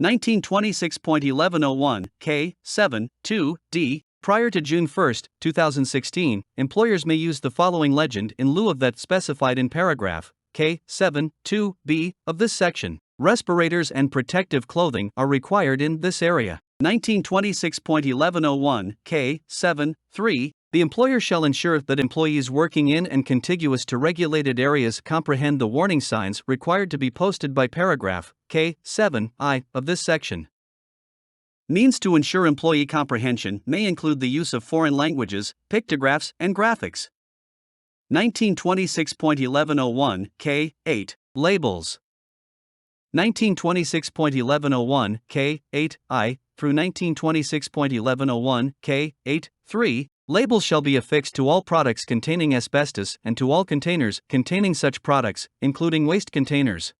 1926.1101, K. 7, 2, D. Prior to June 1, 2016, employers may use the following legend in lieu of that specified in paragraph K. 7, 2, B of this section: respirators and protective clothing are required in this area. 1926.1101, K. 7, 3, the employer shall ensure that employees working in and contiguous to regulated areas comprehend the warning signs required to be posted by paragraph K. 7, I of this section. Means to ensure employee comprehension may include the use of foreign languages, pictographs, and graphics. 1926.1101, K. 8, labels. 1926.1101, K. 8, I, through 1926.1101, K. 8, 3, labels shall be affixed to all products containing asbestos and to all containers containing such products, including waste containers.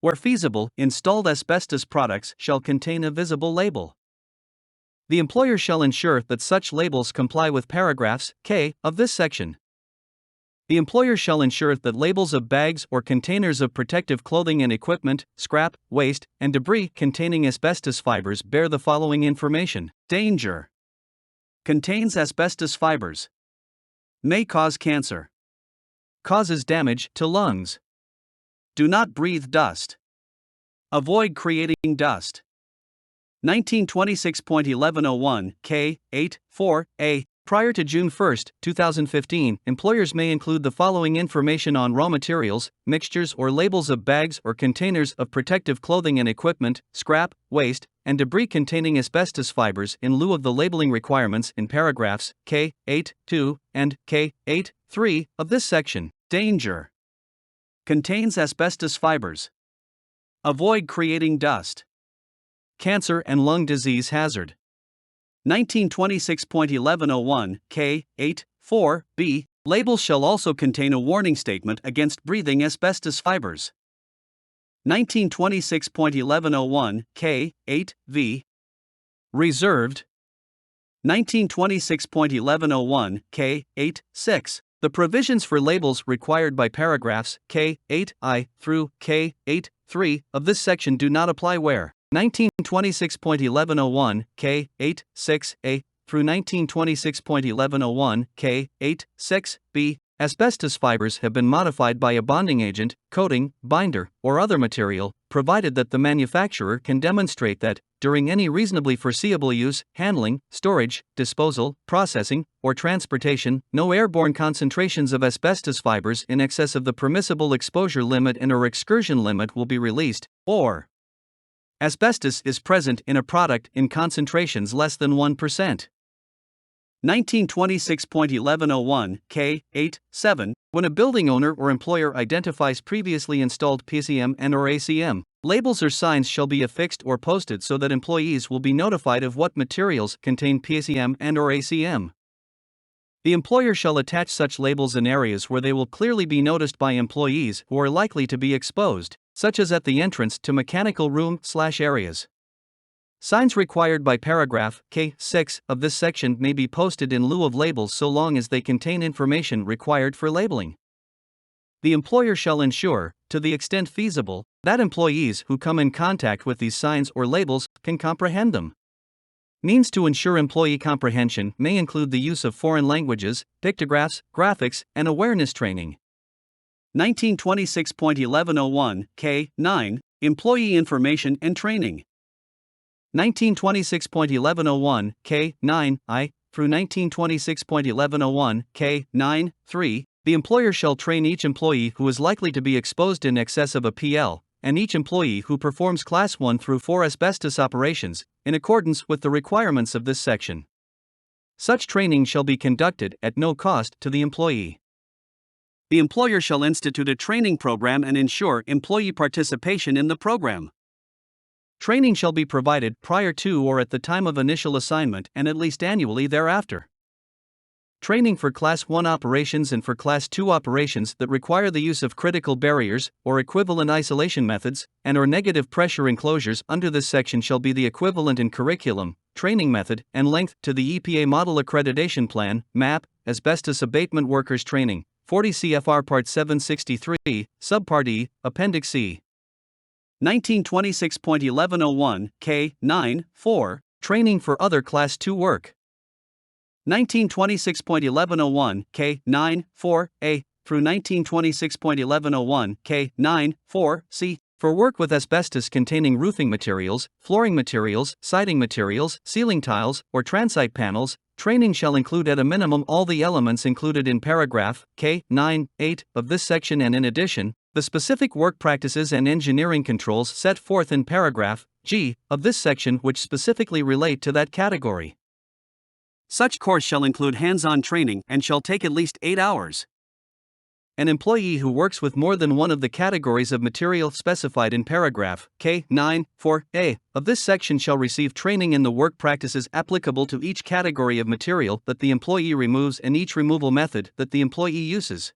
Where feasible, installed asbestos products shall contain a visible label. The employer shall ensure that such labels comply with paragraphs K of this section. The employer shall ensure that labels of bags or containers of protective clothing and equipment, scrap, waste, and debris containing asbestos fibers bear the following information: danger. Contains asbestos fibers. May cause cancer. Causes damage to lungs. Do not breathe dust. Avoid creating dust. 1926.1101, K. 8, 4, A. Prior to June 1, 2015, employers may include the following information on raw materials, mixtures or labels of bags or containers of protective clothing and equipment, scrap, waste, and debris containing asbestos fibers in lieu of the labeling requirements in paragraphs K. 8, 2 and K. 8, 3 of this section. Danger. Contains asbestos fibers. Avoid creating dust. Cancer and lung disease hazard. 1926.1101, K. 8, 4, B. Labels shall also contain a warning statement against breathing asbestos fibers. 1926.1101, K. 8, V. Reserved. 1926.1101, K. 8, 6. The provisions for labels required by paragraphs K. 8, I through K. 8, 3 of this section do not apply where 1926.1101 K8 6A through 1926.1101 K8 6B. Asbestos fibers have been modified by a bonding agent, coating, binder, or other material, provided that the manufacturer can demonstrate that, during any reasonably foreseeable use, handling, storage, disposal, processing, or transportation, no airborne concentrations of asbestos fibers in excess of the permissible exposure limit and/or excursion limit will be released, or asbestos is present in a product in concentrations less than 1%. 1926.1101 K8 7. When a building owner or employer identifies previously installed PCM and/or ACM, labels or signs shall be affixed or posted so that employees will be notified of what materials contain PCM and/or ACM. The employer shall attach such labels in areas where they will clearly be noticed by employees who are likely to be exposed, such as at the entrance to mechanical room/areas. Signs required by paragraph K6 of this section may be posted in lieu of labels so long as they contain information required for labeling. The employer shall ensure, to the extent feasible, that employees who come in contact with these signs or labels can comprehend them. Means to ensure employee comprehension may include the use of foreign languages, pictographs, graphics, and awareness training. 1926.1101 K9 Employee Information and Training. 1926.1101 K9I through 1926.1101 K9 3. The employer shall train each employee who is likely to be exposed in excess of a PL, and each employee who performs Class 1 through 4 asbestos operations, in accordance with the requirements of this section. Such training shall be conducted at no cost to the employee. The employer shall institute a training program and ensure employee participation in the program. Training shall be provided prior to or at the time of initial assignment and at least annually thereafter. Training for Class 1 operations and for Class 2 operations that require the use of critical barriers or equivalent isolation methods and/or negative pressure enclosures under this section shall be the equivalent in curriculum, training method, and length to the EPA Model Accreditation Plan, MAP, Asbestos Abatement Workers Training, 40 CFR Part 763, Subpart E, Appendix C. 1926.1101 K9 4. Training for other Class 2 work. 1926.1101 K9 4A through 1926.1101 K9 4C. For work with asbestos containing roofing materials, flooring materials, siding materials, ceiling tiles, or transite panels, training shall include at a minimum all the elements included in paragraph K9 8 of this section and in addition, the specific work practices and engineering controls set forth in paragraph G of this section which specifically relate to that category. Such course shall include hands-on training and shall take at least 8 hours. An employee who works with more than one of the categories of material specified in paragraph K9 4A of this section shall receive training in the work practices applicable to each category of material that the employee removes and each removal method that the employee uses.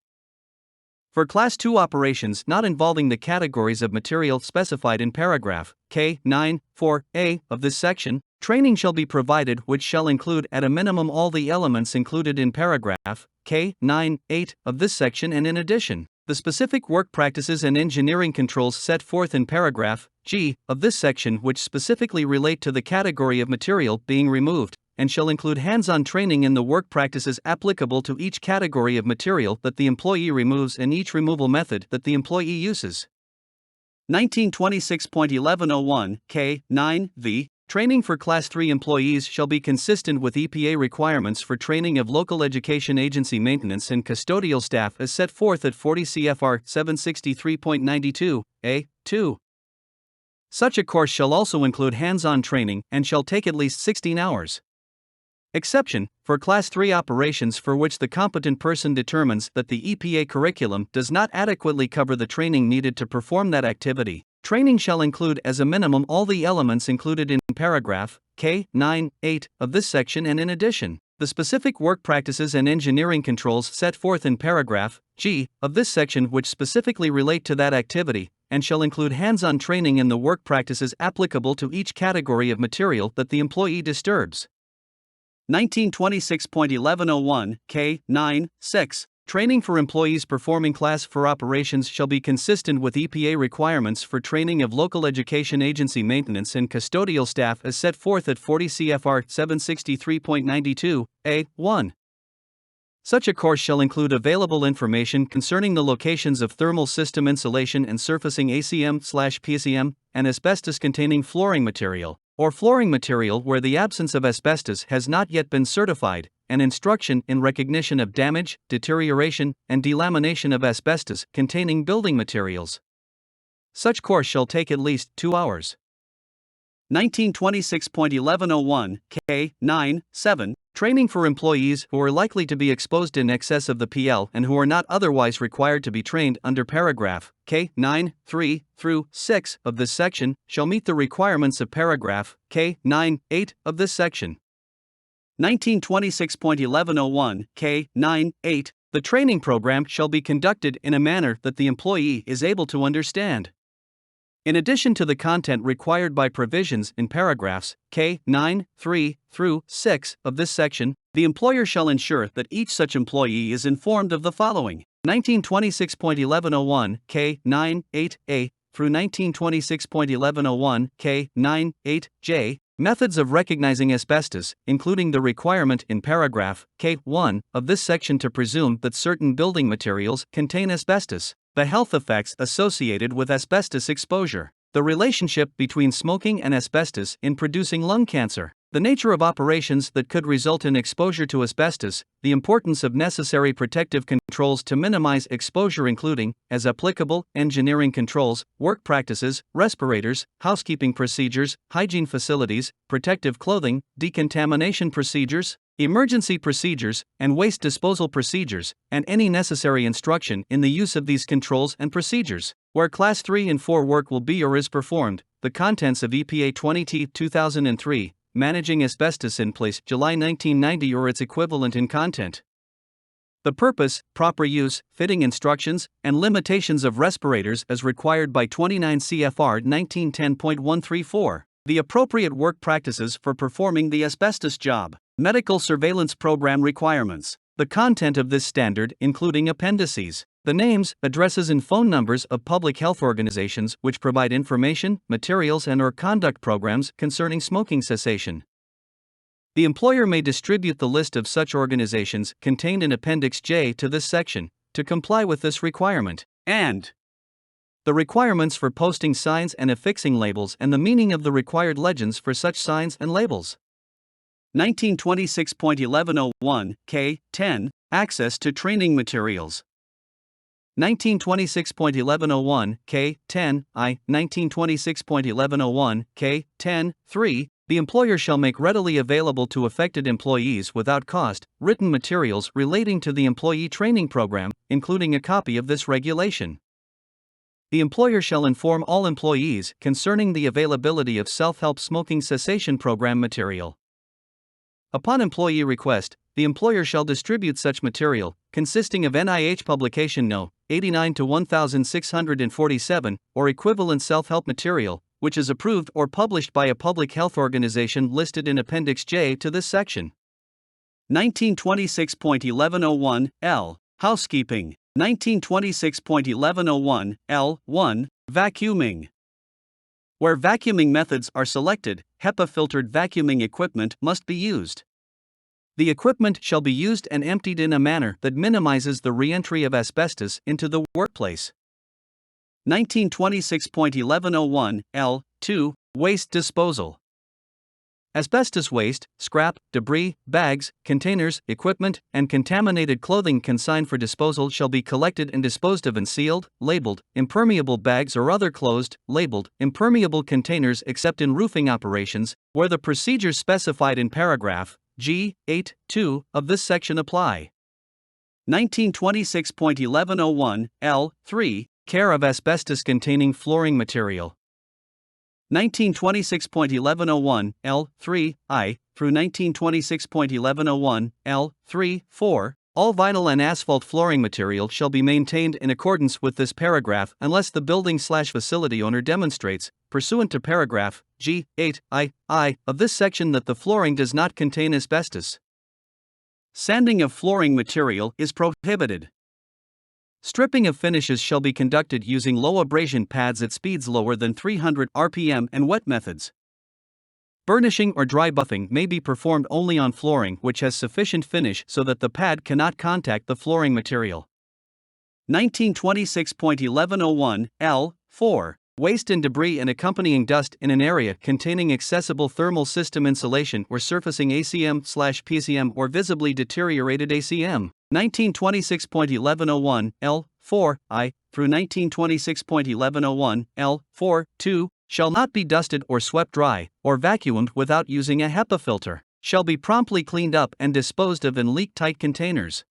For Class 2 operations not involving the categories of material specified in paragraph K9 4A of this section, training shall be provided which shall include at a minimum all the elements included in paragraph K9 8 of this section and in addition, the specific work practices and engineering controls set forth in paragraph G of this section which specifically relate to the category of material being removed, and shall include hands-on training in the work practices applicable to each category of material that the employee removes and each removal method that the employee uses. 1926.1101 K9V. Training for Class 3 employees shall be consistent with EPA requirements for training of local education agency maintenance and custodial staff as set forth at 40 CFR 763.92, A2. Such a course shall also include hands-on training and shall take at least 16 hours. Exception, for Class 3 operations for which the competent person determines that the EPA curriculum does not adequately cover the training needed to perform that activity, training shall include as a minimum all the elements included in paragraph K9 8 of this section and in addition, the specific work practices and engineering controls set forth in paragraph G of this section which specifically relate to that activity, and shall include hands-on training in the work practices applicable to each category of material that the employee disturbs. 1926.1101 K9 6. Training for employees performing Class 4 operations shall be consistent with EPA requirements for training of local education agency maintenance and custodial staff as set forth at 40 CFR 763.92, A1. Such a course shall include available information concerning the locations of thermal system insulation and surfacing ACM/PCM, and asbestos-containing flooring material, or flooring material where the absence of asbestos has not yet been certified, and instruction in recognition of damage, deterioration, and delamination of asbestos-containing building materials. Such course shall take at least 2 hours. 1926.1101, K9-7. Training for employees who are likely to be exposed in excess of the PL and who are not otherwise required to be trained under paragraph K9-3 through 6 of this section shall meet the requirements of paragraph K9-8 of this section. 1926.1101, K9-8. The training program shall be conducted in a manner that the employee is able to understand. In addition to the content required by provisions in paragraphs K9-3 through 6 of this section, the employer shall ensure that each such employee is informed of the following: 1926.1101, K9-8A through 1926.1101, K9-8J, methods of recognizing asbestos, including the requirement in paragraph K1 of this section to presume that certain building materials contain asbestos, the health effects associated with asbestos exposure, the relationship between smoking and asbestos in producing lung cancer, the nature of operations that could result in exposure to asbestos, the importance of necessary protective controls to minimize exposure including, as applicable, engineering controls, work practices, respirators, housekeeping procedures, hygiene facilities, protective clothing, decontamination procedures, emergency procedures, and waste disposal procedures, and any necessary instruction in the use of these controls and procedures. Where Class 3 and 4 work will be or is performed, the contents of EPA 20/2003, Managing Asbestos in Place, July 1990 or its equivalent in content. The purpose, proper use, fitting instructions, and limitations of respirators as required by 29 CFR 1910.134. The appropriate work practices for performing the asbestos job. Medical surveillance program requirements. The content of this standard, including appendices. The names, addresses and phone numbers of public health organizations which provide information, materials and/or conduct programs concerning smoking cessation. The employer may distribute the list of such organizations contained in Appendix J to this section to comply with this requirement, and the requirements for posting signs and affixing labels and the meaning of the required legends for such signs and labels. 1926.1101, K10. Access to training materials. 1926.1101, K10, I. 1926.1101, K10, 3. The employer shall make readily available to affected employees without cost written materials relating to the employee training program, including a copy of this regulation. The employer shall inform all employees concerning the availability of self-help smoking cessation program material. Upon employee request, the employer shall distribute such material, consisting of NIH Publication No. 89-1647, or equivalent self-help material, which is approved or published by a public health organization listed in Appendix J to this section. 1926.1101, L. Housekeeping. 1926.1101, L1. Vacuuming. Where vacuuming methods are selected, HEPA-filtered vacuuming equipment must be used. The equipment shall be used and emptied in a manner that minimizes the re-entry of asbestos into the workplace. 1926.1101, L2. Waste disposal. Asbestos waste, scrap, debris, bags, containers, equipment, and contaminated clothing consigned for disposal shall be collected and disposed of in sealed, labeled, impermeable bags or other closed, labeled, impermeable containers except in roofing operations, where the procedures specified in paragraph G8(2) of this section apply. 1926.1101, L3. Care of asbestos-containing flooring material. 1926.1101, L3, I, through 1926.1101, L3, 4, all vinyl and asphalt flooring material shall be maintained in accordance with this paragraph unless the building/facility owner demonstrates, pursuant to paragraph G8, I of this section that the flooring does not contain asbestos. Sanding of flooring material is prohibited. Stripping of finishes shall be conducted using low abrasion pads at speeds lower than 300 rpm and wet methods. Burnishing or dry buffing may be performed only on flooring which has sufficient finish so that the pad cannot contact the flooring material. 1926.1101 L4. Waste and debris and accompanying dust in an area containing accessible thermal system insulation or surfacing ACM/PCM or visibly deteriorated ACM. 1926.1101 L4I through 1926.1101 L4-2 shall not be dusted or swept dry or vacuumed without using a HEPA filter, shall be promptly cleaned up and disposed of in leak-tight containers.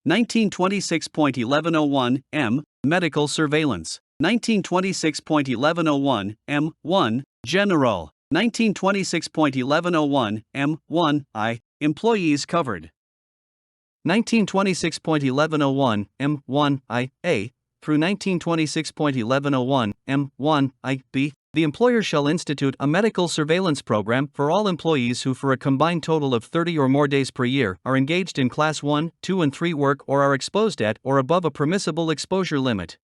1926.1101 M. Medical surveillance. 1926.1101 M1 General. 1926.1101 M1I Employees covered. 1926.1101 M1I-A through 1926.1101 M1I-B. The employer shall institute a medical surveillance program for all employees who for a combined total of 30 or more days per year are engaged in Class 1, 2 and 3 work or are exposed at or above a permissible exposure limit.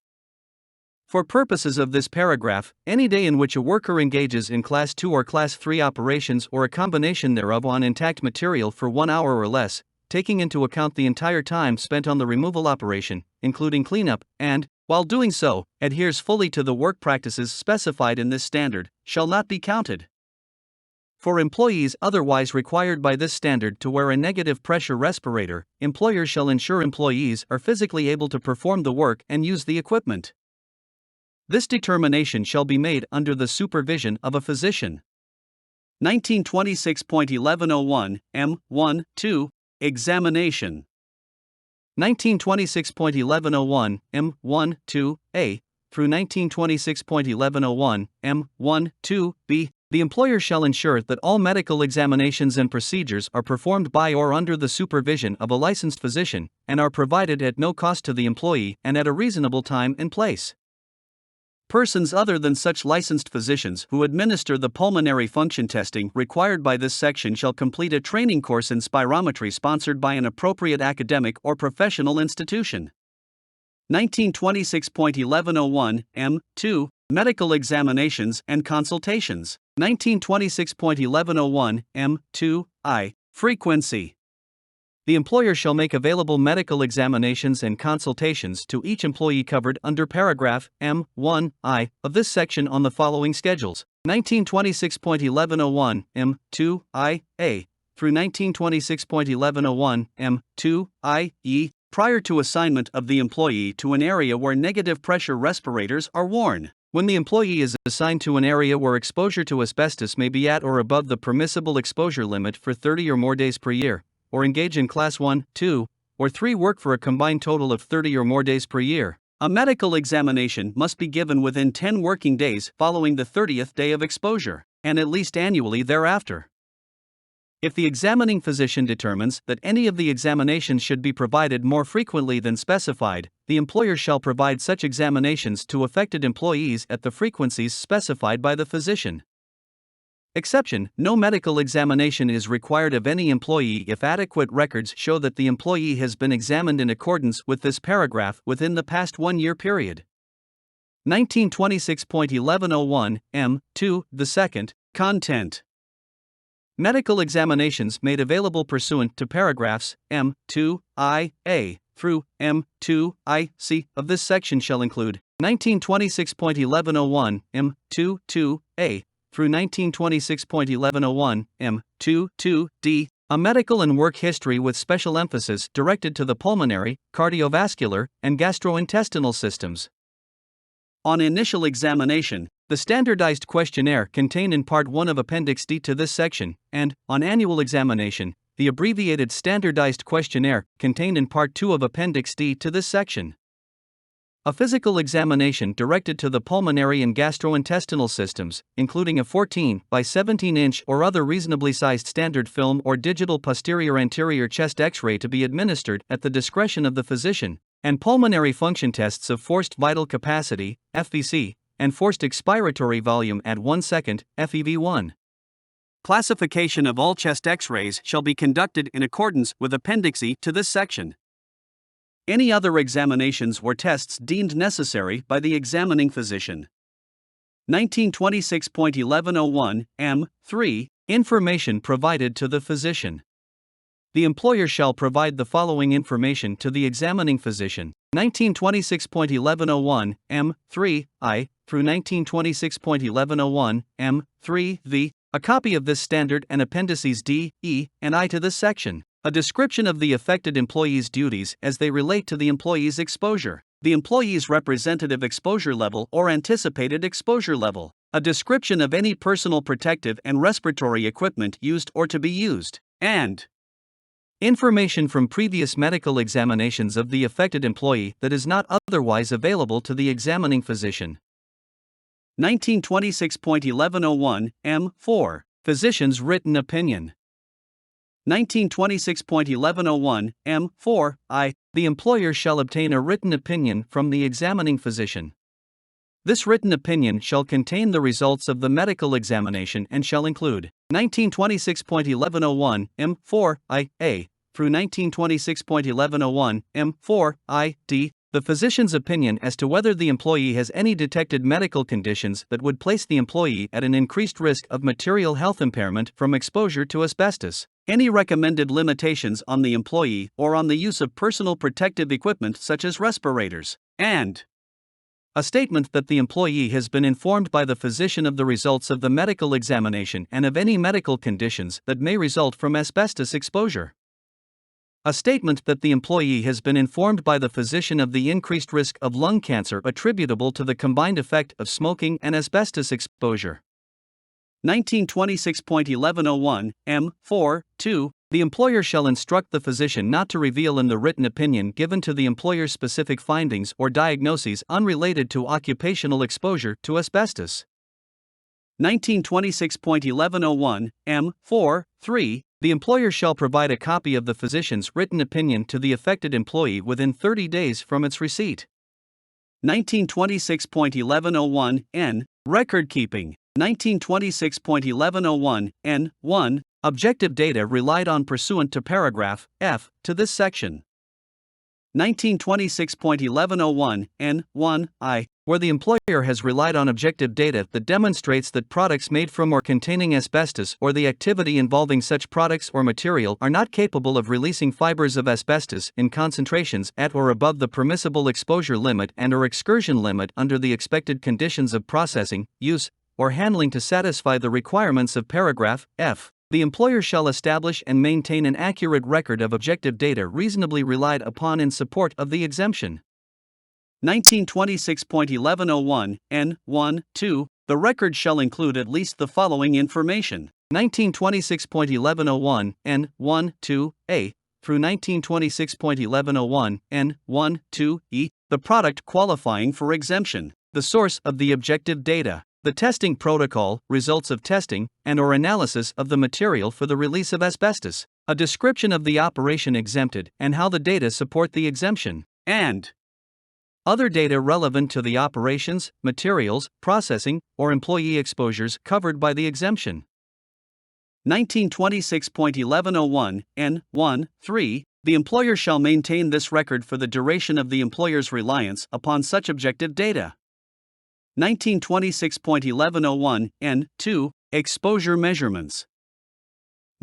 For purposes of this paragraph, any day in which a worker engages in Class 2 or Class 3 operations or a combination thereof on intact material for 1 hour or less, taking into account the entire time spent on the removal operation, including cleanup, and, while doing so, adheres fully to the work practices specified in this standard, shall not be counted. For employees otherwise required by this standard to wear a negative pressure respirator, employers shall ensure employees are physically able to perform the work and use the equipment. This determination shall be made under the supervision of a physician. 1926.1101 M1-2 Examination. 1926.1101 M1-2A through 1926.1101 M1-2B. The employer shall ensure that all medical examinations and procedures are performed by or under the supervision of a licensed physician and are provided at no cost to the employee and at a reasonable time and place. Persons other than such licensed physicians who administer the pulmonary function testing required by this section shall complete a training course in spirometry sponsored by an appropriate academic or professional institution. 1926.1101 M2 Medical examinations and consultations. 1926.1101 M2I Frequency. The employer shall make available medical examinations and consultations to each employee covered under paragraph M1I of this section on the following schedules: 1926.1101 M2IA through 1926.1101 M2IE, prior to assignment of the employee to an area where negative pressure respirators are worn. When the employee is assigned to an area where exposure to asbestos may be at or above the permissible exposure limit for 30 or more days per year, or engage in Class 1, 2, or 3 work for a combined total of 30 or more days per year, a medical examination must be given within 10 working days following the 30th day of exposure, and at least annually thereafter. If the examining physician determines that any of the examinations should be provided more frequently than specified, the employer shall provide such examinations to affected employees at the frequencies specified by the physician. Exception: no medical examination is required of any employee if adequate records show that the employee has been examined in accordance with this paragraph within the past 1-year period. 1926.1101 M2 the second Content. Medical examinations made available pursuant to paragraphs M2IA through M2IC of this section shall include 1926.1101 M22A through 1926.1101 M22D, a medical and work history with special emphasis directed to the pulmonary, cardiovascular, and gastrointestinal systems. On initial examination, the standardized questionnaire contained in Part 1 of Appendix D to this section, and, on annual examination, the abbreviated standardized questionnaire contained in Part 2 of Appendix D to this section. A physical examination directed to the pulmonary and gastrointestinal systems, including a 14 by 17 inch or other reasonably sized standard film or digital posterior anterior chest X-ray to be administered at the discretion of the physician, and pulmonary function tests of forced vital capacity, FVC, and forced expiratory volume at 1 second, FEV1. Classification of all chest X-rays shall be conducted in accordance with Appendix E to this section. Any other examinations or tests deemed necessary by the examining physician. 1926.1101 M3. Information provided to the physician. The employer shall provide the following information to the examining physician. 1926.1101 M3 I through 1926.1101 M3 V. A copy of this standard and appendices D, E, and I to this section. A description of the affected employee's duties as they relate to the employee's exposure, the employee's representative exposure level or anticipated exposure level. A description of any personal protective and respiratory equipment used or to be used, and information from previous medical examinations of the affected employee that is not otherwise available to the examining physician. 1926.1101 M4. Physician's written opinion. 1926.1101 M4 I. The employer shall obtain a written opinion from the examining physician. This written opinion shall contain the results of the medical examination and shall include 1926.1101 M4 I A through 1926.1101 M4 I D. The physician's opinion as to whether the employee has any detected medical conditions that would place the employee at an increased risk of material health impairment from exposure to asbestos. Any recommended limitations on the employee or on the use of personal protective equipment such as respirators, and a statement that the employee has been informed by the physician of the results of the medical examination and of any medical conditions that may result from asbestos exposure. A statement that the employee has been informed by the physician of the increased risk of lung cancer attributable to the combined effect of smoking and asbestos exposure. 1926.1101 M4 2. The employer shall instruct the physician not to reveal in the written opinion given to the employer specific findings or diagnoses unrelated to occupational exposure to asbestos. 1926.1101 M4 3. The employer shall provide a copy of the physician's written opinion to the affected employee within 30 days from its receipt. 1926.1101 N. Record keeping. 1926.1101 N1. Objective data relied on pursuant to paragraph F to this section. 1926.1101 N1 I. Where the employer has relied on objective data that demonstrates that products made from or containing asbestos or the activity involving such products or material are not capable of releasing fibers of asbestos in concentrations at or above the permissible exposure limit and/or excursion limit under the expected conditions of processing, use, or handling to satisfy the requirements of paragraph F. The employer shall establish and maintain an accurate record of objective data reasonably relied upon in support of the exemption. 1926.1101 N1 2. The record shall include at least the following information. 1926.1101 N1 2 A through 1926.1101 N1 2 E. The product qualifying for exemption, the source of the objective data, the testing protocol, results of testing, and/or analysis of the material for the release of asbestos, a description of the operation exempted and how the data support the exemption, and other data relevant to the operations, materials, processing, or employee exposures covered by the exemption. 1926.1101 N1 3. The employer shall maintain this record for the duration of the employer's reliance upon such objective data. 1926.1101 N2. Exposure measurements.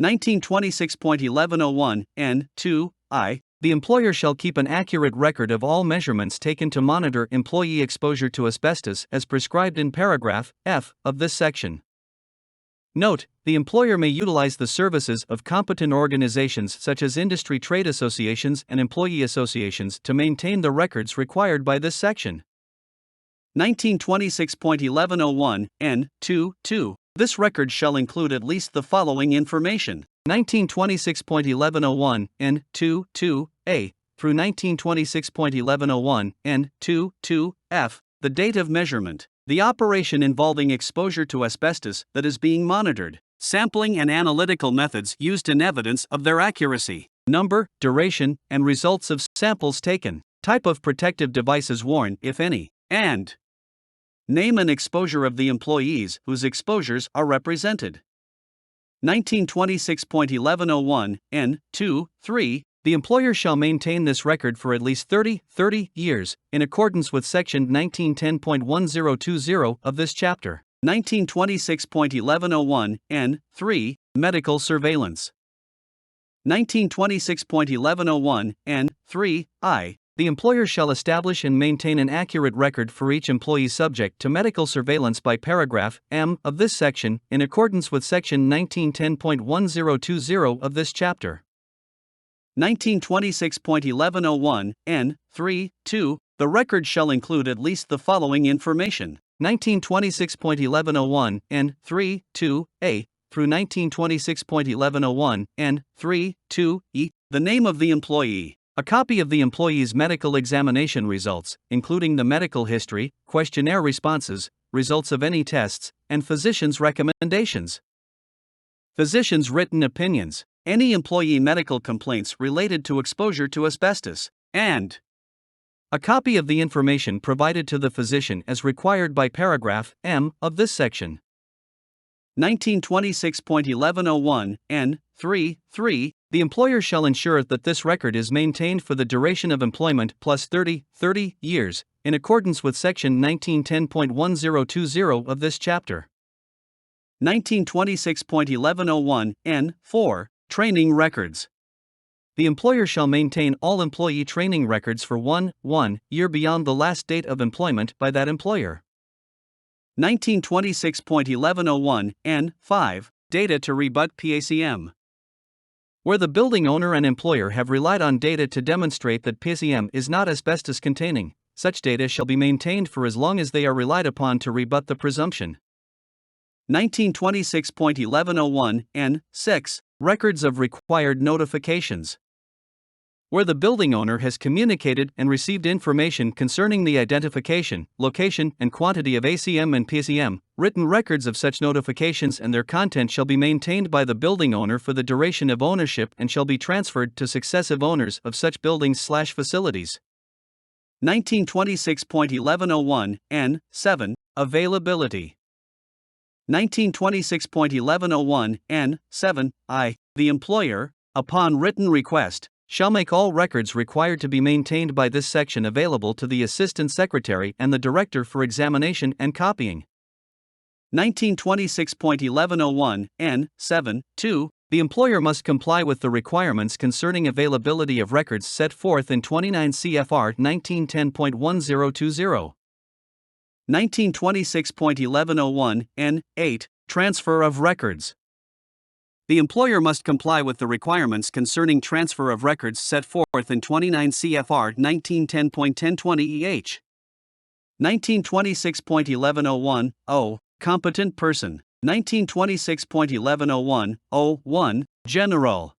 1926.1101 N2 I. The employer shall keep an accurate record of all measurements taken to monitor employee exposure to asbestos as prescribed in paragraph F of this section. Note: the employer may utilize the services of competent organizations such as industry trade associations and employee associations to maintain the records required by this section. 1926.1101 N2 2. This record shall include at least the following information. 1926.1101 N2 2 A through 1926.1101 N2 2 F. The date of measurement, the operation involving exposure to asbestos that is being monitored, sampling and analytical methods used in evidence of their accuracy, number, duration, and results of samples taken, type of protective devices worn, if any, and name and exposure of the employees whose exposures are represented. 1926.1101 N2 3. The employer shall maintain this record for at least 30 years, in accordance with Section 1910.1020 of this chapter. 1926.1101, N. 3. Medical surveillance. 1926.1101, N. 3. I. The employer shall establish and maintain an accurate record for each employee subject to medical surveillance by paragraph M of this section, in accordance with Section 1910.1020 of this chapter. 1926.1101, N. 3. 2. The record shall include at least the following information. 1926.1101, N. 3. 2. A. Through 1926.1101, N. 3. 2. E. The name of the employee. A copy of the employee's medical examination results, including the medical history, questionnaire responses, results of any tests, and physician's recommendations. Physician's written opinions, any employee medical complaints related to exposure to asbestos, and a copy of the information provided to the physician as required by paragraph M of this section. 1926.1101, N. 3. 3. The employer shall ensure that this record is maintained for the duration of employment plus 30 years, in accordance with Section 1910.1020 of this chapter. 1926.1101, N. 4. Training records. The employer shall maintain all employee training records for 1 year beyond the last date of employment by that employer. 1926.1101, N. 5. Data to rebut PACM. Where the building owner and employer have relied on data to demonstrate that PACM is not asbestos containing, such data shall be maintained for as long as they are relied upon to rebut the presumption. 1926.1101, N. 6. Records of required notifications. Where the building owner has communicated and received information concerning the identification, location, and quantity of ACM and PACM, written records of such notifications and their content shall be maintained by the building owner for the duration of ownership and shall be transferred to successive owners of such buildings/facilities. 1926.1101, N. 7. Availability. 1926.1101, N. 7. I. The employer, upon written request, shall make all records required to be maintained by this section available to the Assistant Secretary and the Director for examination and copying. 1926.1101, N. 7. 2. The employer must comply with the requirements concerning availability of records set forth in 29 CFR 1910.1020. 1926.1101, N. 8. Transfer of records. The employer must comply with the requirements concerning transfer of records set forth in 29 CFR 1910.1020 1926.1101, O. Competent person. 1926.1101, O1, General.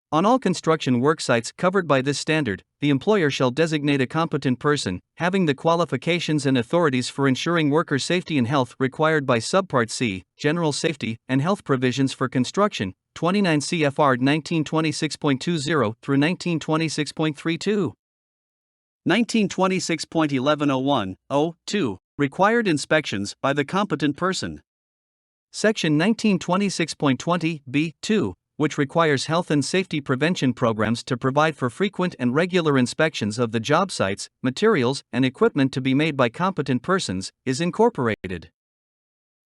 On all construction work sites covered by this standard, the employer shall designate a competent person, having the qualifications and authorities for ensuring worker safety and health required by Subpart C, General Safety and Health Provisions for Construction, 29 CFR 1926.20 through 1926.32. 1926.1101, O2, Required inspections by the competent person. Section 1926.20, B2, which requires health and safety prevention programs to provide for frequent and regular inspections of the job sites, materials, and equipment to be made by competent persons, is incorporated.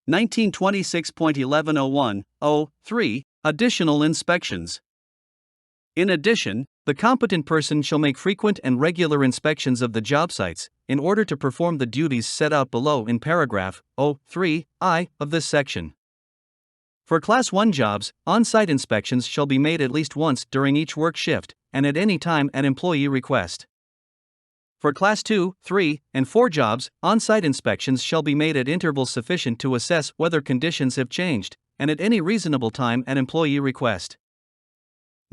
1926.1101, O3, Additional inspections. In addition, the competent person shall make frequent and regular inspections of the job sites, in order to perform the duties set out below in paragraph O3I of this section. For Class 1 jobs, on-site inspections shall be made at least once during each work shift, and at any time at employee request. For Class 2, 3, and 4 jobs, on-site inspections shall be made at intervals sufficient to assess whether conditions have changed, and at any reasonable time at employee request.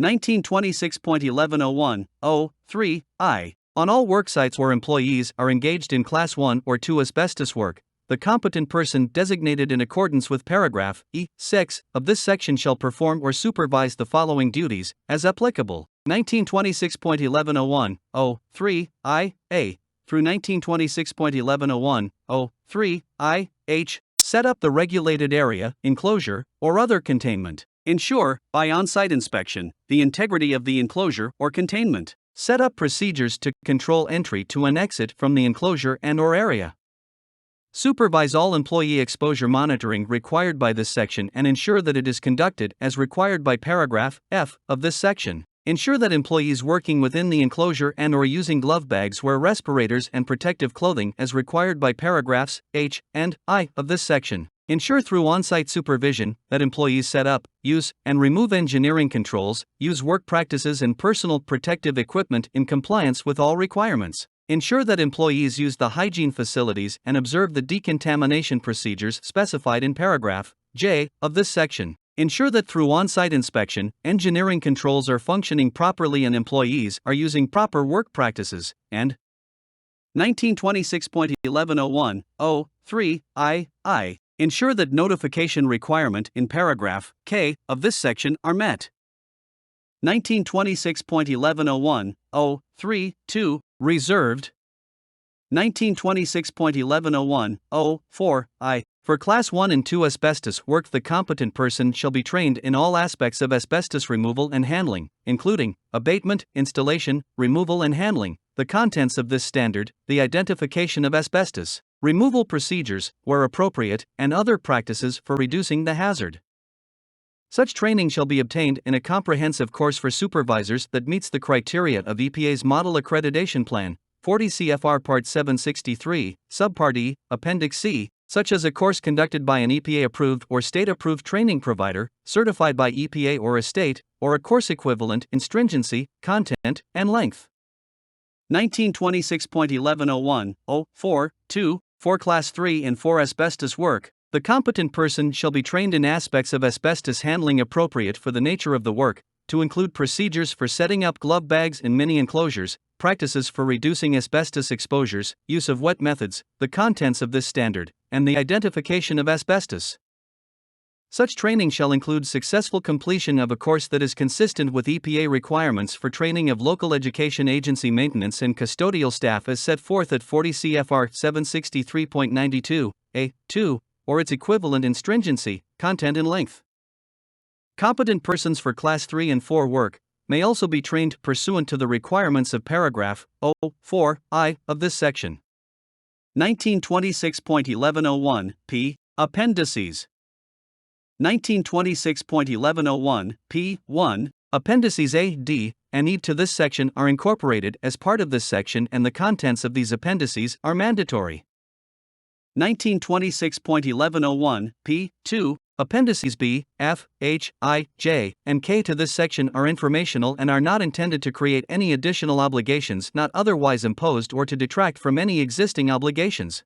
1926.1101, O3I. On all work sites where employees are engaged in Class 1 or 2 asbestos work, the competent person designated in accordance with paragraph E6 of this section shall perform or supervise the following duties, as applicable. 1926.1101, O3I-A through 1926.1101, O3I-H. Set up the regulated area, enclosure, or other containment. Ensure, by on-site inspection, the integrity of the enclosure or containment. Set up procedures to control entry to and exit from the enclosure and/or area. Supervise all employee exposure monitoring required by this section and ensure that it is conducted as required by paragraph F of this section. Ensure that employees working within the enclosure and/or using glove bags wear respirators and protective clothing as required by paragraphs H and I of this section. Ensure through on-site supervision that employees set up, use, and remove engineering controls, use work practices and personal protective equipment in compliance with all requirements. Ensure that employees use the hygiene facilities and observe the decontamination procedures specified in paragraph J of this section. Ensure that through on-site inspection, engineering controls are functioning properly and employees are using proper work practices. And 1926.1101.03 ensure that notification requirement in paragraph K of this section are met. 1926.1101.03.2 reserved. 1926.1101.04 for Class 1 and 2 asbestos work, the competent person shall be trained in all aspects of asbestos removal and handling, including abatement, installation, removal and handling, the contents of this standard, the identification of asbestos, removal procedures, where appropriate, and other practices for reducing the hazard. Such training shall be obtained in a comprehensive course for supervisors that meets the criteria of EPA's Model Accreditation Plan, 40 CFR Part 763, Subpart E, Appendix C, such as a course conducted by an EPA-approved or state-approved training provider, certified by EPA or a state, or a course equivalent in stringency, content, and length. 1926.1101.04.2 for Class 3 and 4 asbestos work, the competent person shall be trained in aspects of asbestos handling appropriate for the nature of the work, to include procedures for setting up glove bags in mini enclosures, practices for reducing asbestos exposures, use of wet methods, the contents of this standard, and the identification of asbestos. Such training shall include successful completion of a course that is consistent with EPA requirements for training of local education agency maintenance and custodial staff as set forth at 40 CFR 763.92, A2, or its equivalent in stringency, content and length. Competent persons for Class 3 and 4 work may also be trained pursuant to the requirements of paragraph 0.4i of this section. 1926.1101 p. Appendices. 1926.1101 p.1 Appendices A, D, and E to this section are incorporated as part of this section, and the contents of these appendices are mandatory. 1926.1101 p.2 Appendices B, F, H, I, J, and K to this section are informational and are not intended to create any additional obligations not otherwise imposed or to detract from any existing obligations.